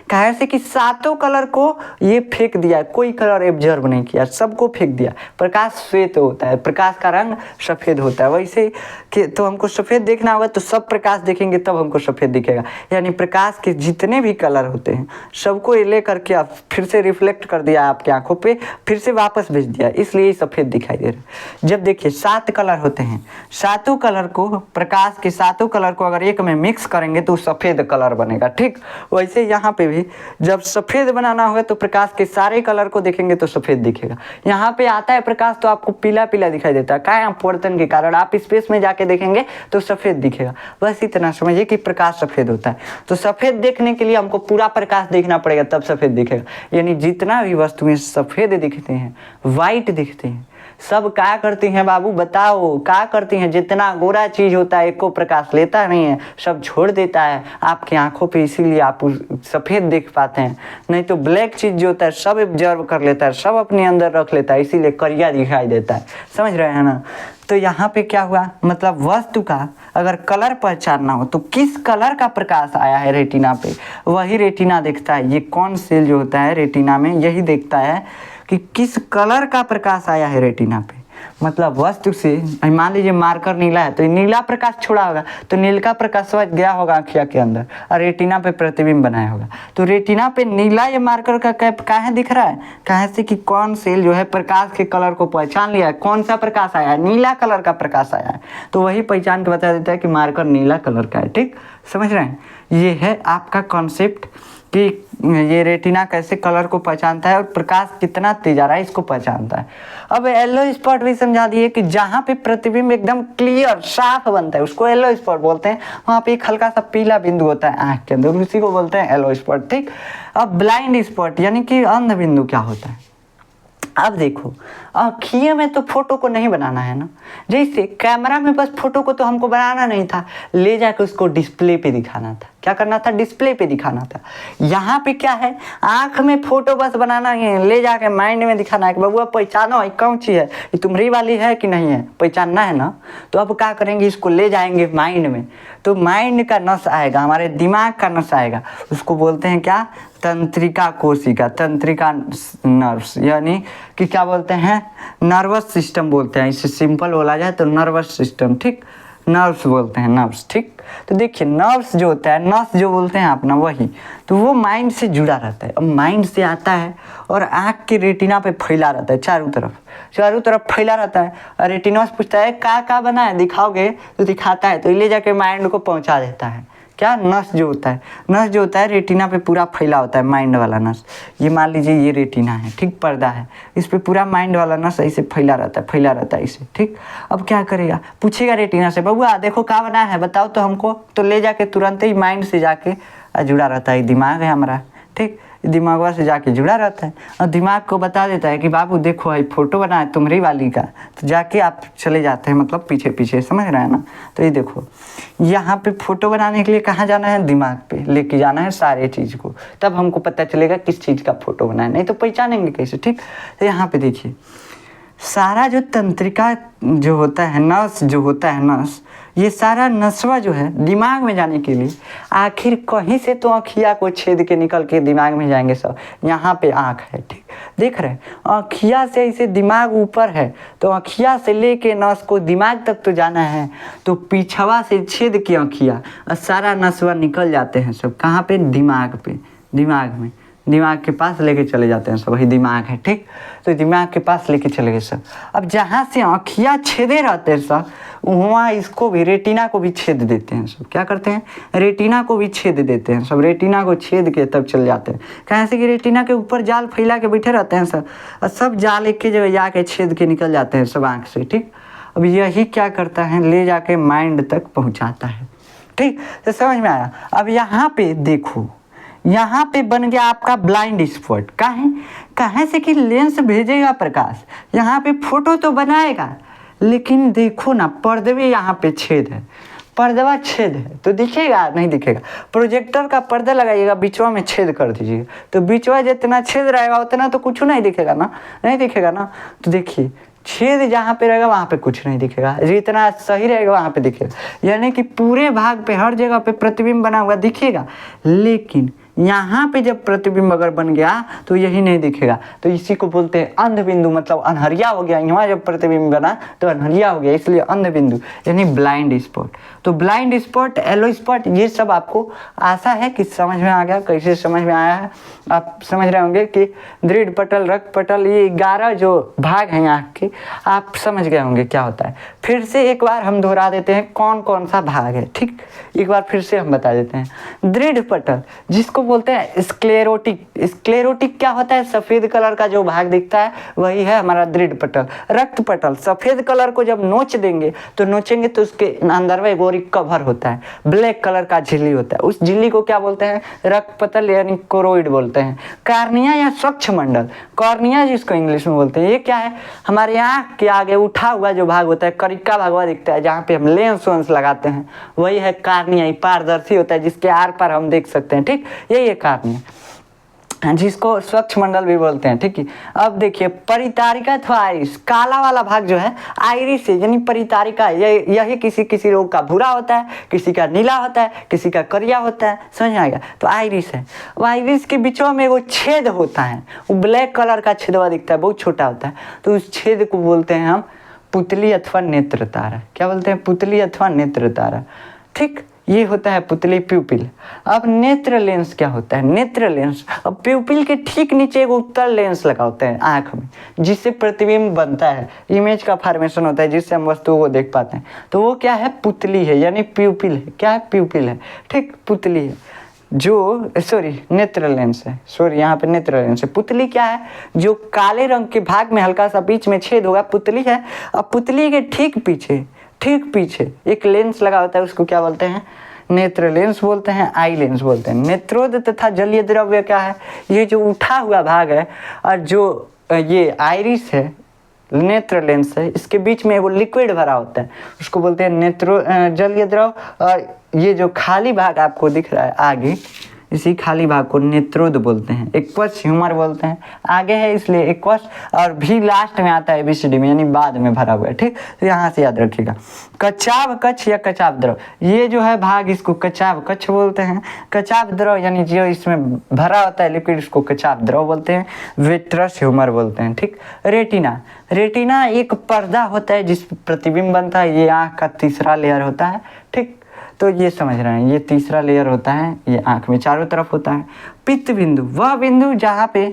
काहे से कि 7 कलर को ये फेंक दिया, कोई कलर एब्जॉर्ब नहीं किया, सबको फेंक दिया। प्रकाश श्वेत होता है, प्रकाश का रंग सफ़ेद होता है, वैसे कि तो हमको सफ़ेद देखना होगा तो सब प्रकाश देखेंगे तब हमको सफ़ेद दिखेगा। यानी प्रकाश के जितने भी कलर होते हैं सबको ये ले करके आप फिर से रिफ्लेक्ट कर दिया आपकी आंखों पे, फिर से वापस भेज दिया, इसलिए सफ़ेद दिखाई दे रहा है। जब देखिए 7 कलर होते हैं, 7 कलर को, प्रकाश के 7 कलर को अगर एक में मिक्स करेंगे तो सफ़ेद कलर बनेगा। ठीक, वैसे यहाँ पे भी जब सफ़ेद बनाना होगा तो प्रकाश के सारे कलर को देखेंगे तो सफ़ेद दिखेगा। यहाँ पे आता है प्रकाश तो आपको पीला पीला दिखाई देता है, क्या है, अपवर्तन के कारण। आप स्पेस में जाके देखेंगे तो सफ़ेद दिखेगा, बस इतना समझिए कि प्रकाश सफ़ेद होता है। तो सफ़ेद देखने के लिए हमको पूरा प्रकाश देखना पड़ेगा तब सफ़ेद दिखेगा। यानी जितना भी वस्तुएं सफ़ेद दिखते हैं, वाइट दिखते हैं, सब क्या करती हैं बाबू बताओ, क्या करती हैं? जितना गोरा चीज होता है एको प्रकाश लेता नहीं है, सब छोड़ देता है आपकी आंखों पे, इसीलिए आप सफेद देख पाते हैं। नहीं तो ब्लैक चीज जो होता है सब ऑब्जर्व कर लेता है, सब अपने अंदर रख लेता है, इसीलिए करिया दिखाई देता है। समझ रहे हैं ना? तो यहाँ पे क्या हुआ, मतलब वस्तु का अगर कलर पहचानना हो तो किस कलर का प्रकाश आया है रेटिना पे, वही रेटिना देखता है। ये कौन सेल जो होता है रेटिना में, यही देखता है कि किस कलर का प्रकाश आया है रेटिना पे। मतलब वस्तु से, मान लीजिए मार्कर नीला है तो नीला प्रकाश छोड़ा होगा, तो नील का प्रकाश गया होगा आँखिया के अंदर और रेटिना पे प्रतिबिंब बनाया होगा। तो रेटिना पे नीला ये मार्कर का कैप काहे दिख रहा है? काहे से कि कौन सेल जो है प्रकाश के कलर को पहचान लिया है, कौन सा प्रकाश आया है, नीला कलर का प्रकाश आया है, तो वही पहचान के बता देता है कि मार्कर नीला कलर का है। ठीक, समझ रहे हैं? ये है आपका कॉन्सेप्ट कि ये रेटिना कैसे कलर को पहचानता है और प्रकाश कितना तेज आ रहा है इसको पहचानता है। अब येलो स्पॉट भी समझा दिए कि जहाँ पे प्रतिबिंब एकदम क्लियर साफ बनता है उसको येलो स्पॉट बोलते हैं। वहाँ पे एक हल्का सा पीला बिंदु होता है आँख के अंदर, उसी को बोलते हैं येलो स्पॉट। ठीक, अब ब्लाइंड स्पॉट यानी कि अंध बिंदु क्या होता है? अब देखो, आँखियों में तो फोटो को नहीं बनाना है ना, जैसे कैमरा में बस फोटो को तो हमको बनाना नहीं था, ले जाकर उसको डिस्प्ले पे दिखाना था। क्या करना था? डिस्प्ले पे दिखाना था। यहाँ पे क्या है, आँख में फोटो बस बनाना नहीं है, ले जाके माइंड में दिखाना है कि बबुआ पहचानो है कौन सी है, ये तुम्हारी वाली है कि नहीं है, पहचानना है ना। तो अब क्या करेंगे, इसको ले जाएंगे माइंड में, तो माइंड का नस आएगा, हमारे दिमाग का नस आएगा, उसको बोलते हैं क्या? तंत्रिका कोशिका, तंत्रिका नर्व्स, यानी कि क्या बोलते हैं? नर्वस सिस्टम बोलते हैं। इसे सिंपल बोला जाए तो नर्वस सिस्टम। ठीक, नर्व्स बोलते हैं, नर्व्स। ठीक, तो देखिए नर्व्स जो होता है, नस जो बोलते हैं अपना, वही तो वो माइंड से जुड़ा रहता है। अब माइंड से आता है और आँख के रेटिना पे फैला रहता है, चारों तरफ फैला रहता है। और रेटिना से पूछता है का बना है, दिखाओगे तो दिखाता है, तो ले जाके माइंड को पहुँचा देता है। क्या? नस जो होता है रेटिना पे पूरा फैला होता है, माइंड वाला नस। ये मान लीजिए ये रेटिना है, ठीक, पर्दा है, इस पे पूरा माइंड वाला नस ऐसे फैला रहता है इसे। ठीक, अब क्या करेगा, पूछेगा रेटिना से, बबुआ देखो क्या बना है बताओ तो हमको, तो ले जाके तुरंत ही माइंड से जाके जुड़ा रहता है, दिमाग है हमारा। ठीक, दिमागवा से जाके जुड़ा रहता है और दिमाग को बता देता है कि बाबू देखो ये फोटो बना है तुम्हारी वाली का, तो जाके आप चले जाते हैं, मतलब पीछे पीछे। समझ रहे हैं ना? तो ये देखो यहाँ पे फोटो बनाने के लिए कहाँ जाना है? दिमाग पे लेके जाना है सारे चीज़ को, तब हमको पता चलेगा किस चीज़ का फोटो बना है, नहीं तो पहचानेंगे कैसे। ठीक, तो यहाँ पे देखिए सारा जो तंत्रिका जो होता है, नस जो होता है, नस, ये सारा नसवा जो है दिमाग में जाने के लिए आखिर कहीं से तो आँखिया को छेद के निकल के दिमाग में जाएंगे सब। यहाँ पे आँख है, ठीक, देख रहे हैं, आँखिया से इसे दिमाग ऊपर है, तो आँखिया से लेके नस को दिमाग तक तो जाना है, तो पीछवा से छेद के आँखिया और सारा नसवा निकल जाते हैं सब। कहाँ पे? दिमाग पे, दिमाग में, दिमाग के पास लेके चले जाते हैं सब, वही दिमाग है। ठीक, तो दिमाग के पास लेके चले गए सब। अब जहाँ से आँखिया छेदे रहते हैं सब, वहाँ इसको भी, रेटिना को भी छेद देते हैं सब। क्या करते हैं? रेटिना को भी छेद देते हैं सब, रेटिना को छेद के तब चल जाते हैं। कहाँ से कि रेटिना के ऊपर जाल फैला के बैठे रहते हैं सब, और सब जाल एक के जगह जाके छेद के निकल जाते हैं सब आँख से। ठीक, अब यही क्या करता है, ले जाके माइंड तक पहुँचाता है। ठीक, तो समझ में आया? अब यहाँ पे देखो, यहाँ पे बन गया आपका ब्लाइंड स्पॉट। कहाँ से कि लेंस भेजेगा प्रकाश, यहाँ पे फोटो तो बनाएगा, लेकिन देखो ना पर्दे में यहाँ पे छेद है, पर्दवा छेद है तो दिखेगा नहीं दिखेगा। प्रोजेक्टर का पर्दा लगाइएगा, बीचवा में छेद कर दीजिएगा, तो बीचवा जितना छेद रहेगा उतना तो कुछ नहीं दिखेगा ना, नहीं दिखेगा ना। तो देखिए छेद जहाँ पे रहेगा वहाँ पे कुछ नहीं दिखेगा, जितना सही रहेगा वहाँ पे दिखेगा। यानी कि पूरे भाग पे हर जगह पे प्रतिबिंब बना हुआ दिखेगा, लेकिन यहाँ पे जब प्रतिबिंब अगर बन गया तो यही नहीं दिखेगा। तो इसी को बोलते हैं अंध बिंदु, मतलब अनहरिया हो गया। यहाँ जब प्रतिबिंब बना तो अनहरिया हो गया, इसलिए अंध बिंदु यानी ब्लाइंड स्पॉट। तो ब्लाइंड स्पॉट, येलो स्पॉट, ये सब आपको आशा है कि समझ में आ गया। कैसे समझ में आया है आप समझ रहे होंगे कि दृढ़ पटल, रक्त पटल, ये 11 जो भाग हैं आँख के, आप समझ गए होंगे क्या होता है। फिर से एक बार हम दोहरा देते हैं कौन कौन सा भाग है। ठीक, एक बार फिर से हम बता देते हैं। दृढ़ पटल जिसको बोलते हैं स्क्लेरोटिक। स्क्लेरोटिक क्या होता है? सफ़ेद कलर का जो भाग दिखता है वही है हमारा दृढ़ पटल, रक्त पटल। सफ़ेद कलर को जब नोच देंगे तो नोचेंगे तो उसके अंदर में एक और कवर होता है, ब्लैक कलर का झिल्ली होता है। उस झिल्ली को क्या बोलते हैं? रक्त पटल यानी कोरोइड बोलते हैं। कार्निया या स्वच्छ मंडल, कॉर्निया जिसको इंग्लिश में बोलते हैं, ये क्या है? हमारे आँख के आगे उठा हुआ जो भाग होता है, करिका भागवा दिखता है, जहाँ पे हम लेंस वेंस लगाते हैं, वही है कार्निया। पारदर्शी होता है जिसके आर पार हम देख सकते हैं, ठीक, यही है कार्निया, जिसको स्वच्छ मंडल भी बोलते हैं, ठीक है। अब देखिए परितारिका अथवा आइरिस, काला वाला भाग जो है आइरिस है, यानी परितारिका है। यही किसी किसी रोग का भूरा होता है, किसी का नीला होता है, किसी का करिया होता है, समझ में आ गया? तो आइरिस है। वो आइरिस के बीचों में वो छेद होता है, वो ब्लैक कलर का छेदवा दिखता है, बहुत छोटा होता है, तो उस छेद को बोलते हैं हम पुतली अथवा नेत्र तारा। क्या बोलते हैं? पुतली अथवा नेत्र तारा, ठीक, ये होता है पुतली, प्यूपिल। अब नेत्र लेंस क्या होता है? नेत्र लेंस, अब प्यूपिल के ठीक नीचे एक उत्तल लेंस लगा होता है आँख में, जिससे प्रतिबिंब बनता है, इमेज का फॉर्मेशन होता है, जिससे हम वस्तुओं को देख पाते हैं। तो वो क्या है? पुतली है, यानी प्यूपिल है। क्या है? प्यूपिल है, ठीक, पुतली है। जो नेत्र लेंस है, यहाँ पे नेत्र लेंस है। पुतली क्या है? जो काले रंग के भाग में हल्का सा बीच में छेद होगा, पुतली है। अब पुतली के ठीक पीछे एक लेंस लगा होता है, उसको क्या बोलते हैं? नेत्र लेंस बोलते हैं, आई लेंस बोलते हैं। नेत्रोद तथा जलीय द्रव्य क्या है? ये जो उठा हुआ भाग है, और जो ये आइरिस है, नेत्र लेंस है, इसके बीच में वो लिक्विड भरा होता है, उसको बोलते हैं जलीय द्रव। और ये जो खाली भाग आपको दिख रहा है आगे, इसी खाली भाग को नेत्रोद बोलते हैं, एक्वस ह्यूमर बोलते हैं। आगे है इसलिए एक्वस, और भी लास्ट में आता है एबीसीडी में, यानी बाद में भरा हुआ है, ठीक। तो यहाँ से याद रखिएगा। कचाव कच्छ या कचाव द्रव, ये जो है भाग, इसको कचाव कच्छ बोलते हैं। कचाव द्रव यानी जो इसमें भरा होता है लिक्विड, उसको कचाव द्रव बोलते हैं। विट्रस ह्यूमर बोलते हैं, ठीक। रेटिना एक पर्दा होता है जिस प्रतिबिंब बनता है, ये आँख का तीसरा लेयर होता है, ठीक। तो ये समझ रहे हैं, ये तीसरा लेयर होता है, ये आँख में चारों तरफ होता है। पित्त बिंदु, वह बिंदु जहाँ पे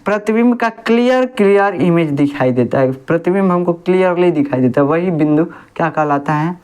प्रतिबिंब का क्लियर इमेज दिखाई देता है, प्रतिबिंब हमको क्लियरली दिखाई देता है, वही बिंदु क्या कहलाता है?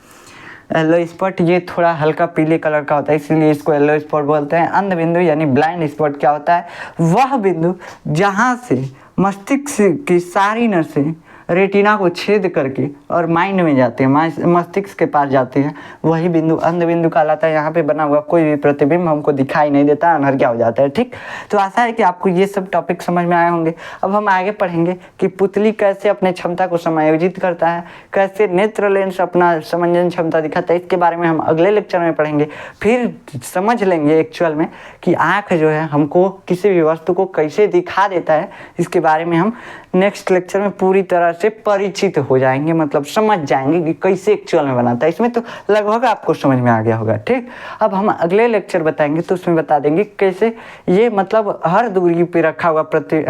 Yellow spot. ये थोड़ा हल्का पीले कलर का होता है, इसलिए इसको येलो स्पॉट बोलते हैं। अंध बिंदु यानी ब्लाइंड स्पॉट क्या होता है? वह बिंदु जहाँ से मस्तिष्क की सारी नसें रेटिना को छेद करके और माइंड में जाते हैं, मस्तिष्क के पास जाते हैं, वही बिंदु अंध बिंदु कहलाता है। यहाँ पे बना हुआ कोई भी प्रतिबिंब हमको दिखाई नहीं देता, अनहरिया हो जाता है, ठीक। तो आशा है कि आपको ये सब टॉपिक समझ में आए होंगे। अब हम आगे पढ़ेंगे कि पुतली कैसे अपने क्षमता को समायोजित करता है, कैसे नेत्र लेंस अपना समंजन क्षमता दिखाता है, इसके बारे में हम अगले लेक्चर में पढ़ेंगे। फिर समझ लेंगे एक्चुअल में कि आँख जो है हमको किसी भी वस्तु को कैसे दिखा देता है, इसके बारे में हम नेक्स्ट लेक्चर में पूरी तरह से परिचित हो जाएंगे, मतलब समझ जाएंगे कि कैसे एक्चुअल में बनाता है। इसमें तो लगभग आपको समझ में आ गया होगा, ठीक। अब हम अगले लेक्चर बताएंगे तो उसमें बता देंगे कैसे ये मतलब हर दूरी पे रखा हुआ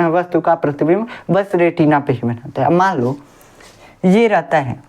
वस्तु का प्रतिबिंब बस रेटिना पे ही बनाता है। मान लो ये रहता है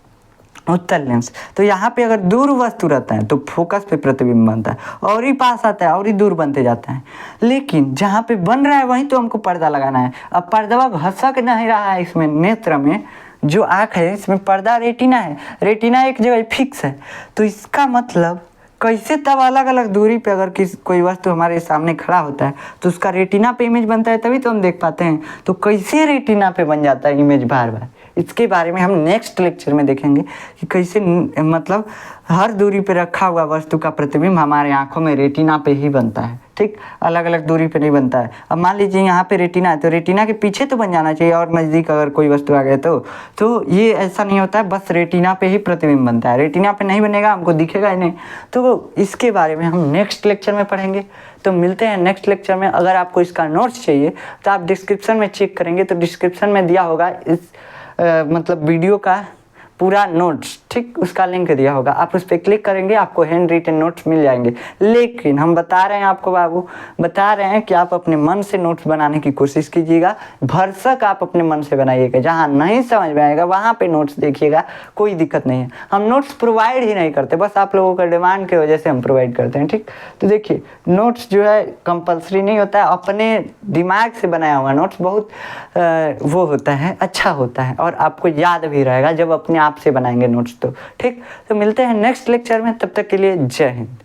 उत्तल लेंस, तो यहाँ पे अगर दूर वस्तु रहता है तो फोकस पे प्रतिबिंब बनता है, और ही पास आता है और ही दूर बनते जाता है। लेकिन जहाँ पे बन रहा है वहीं तो हमको पर्दा लगाना है। अब पर्दा घसक नहीं रहा है, इसमें नेत्र में जो आँख है इसमें पर्दा रेटिना है, रेटिना एक जगह फिक्स है। तो इसका मतलब कैसे तब अलग अलग दूरी पे अगर कोई वस्तु हमारे सामने खड़ा होता है तो उसका रेटिना पे इमेज बनता है, तभी तो हम देख पाते हैं। तो कैसे रेटिना पे बन जाता है इमेज बार बार, इसके बारे में हम नेक्स्ट लेक्चर में देखेंगे कि कैसे मतलब हर दूरी पे रखा हुआ वस्तु का प्रतिबिंब हमारे आंखों में रेटिना पे ही बनता है, ठीक, अलग अलग दूरी पे नहीं बनता है। अब मान लीजिए यहाँ पे रेटिना है तो रेटिना के पीछे तो बन जाना चाहिए, और नज़दीक अगर कोई वस्तु आ गया तो ये ऐसा नहीं होता है, बस रेटिना पे ही प्रतिबिंब बनता है, रेटिना पे नहीं बनेगा हमको दिखेगा ही नहीं। तो इसके बारे में हम नेक्स्ट लेक्चर में पढ़ेंगे। तो मिलते हैं नेक्स्ट लेक्चर में। अगर आपको इसका नोट्स चाहिए तो आप डिस्क्रिप्शन में चेक करेंगे, तो डिस्क्रिप्शन में दिया होगा इस मतलब वीडियो का पूरा नोट्स, ठीक, उसका लिंक दिया होगा, आप उस पर क्लिक करेंगे आपको हैंड रिटन नोट्स मिल जाएंगे। लेकिन हम बता रहे हैं आपको बाबू, बता रहे हैं कि आप अपने मन से नोट्स बनाने की कोशिश कीजिएगा, भरसक आप अपने मन से बनाइएगा। जहाँ नहीं समझ में आएगा वहाँ पे नोट्स देखिएगा, कोई दिक्कत नहीं है। हम नोट्स प्रोवाइड ही नहीं करते, बस आप लोगों का डिमांड की वजह से हम प्रोवाइड करते हैं, ठीक। तो देखिए नोट्स जो है कंपल्सरी नहीं होता है, अपने दिमाग से बनाया हुआ नोट्स बहुत वो होता है, अच्छा होता है, और आपको याद भी रहेगा जब अपने आप से बनाएंगे नोट्स तो, ठीक। तो मिलते हैं नेक्स्ट लेक्चर में, तब तक के लिए जय हिंद।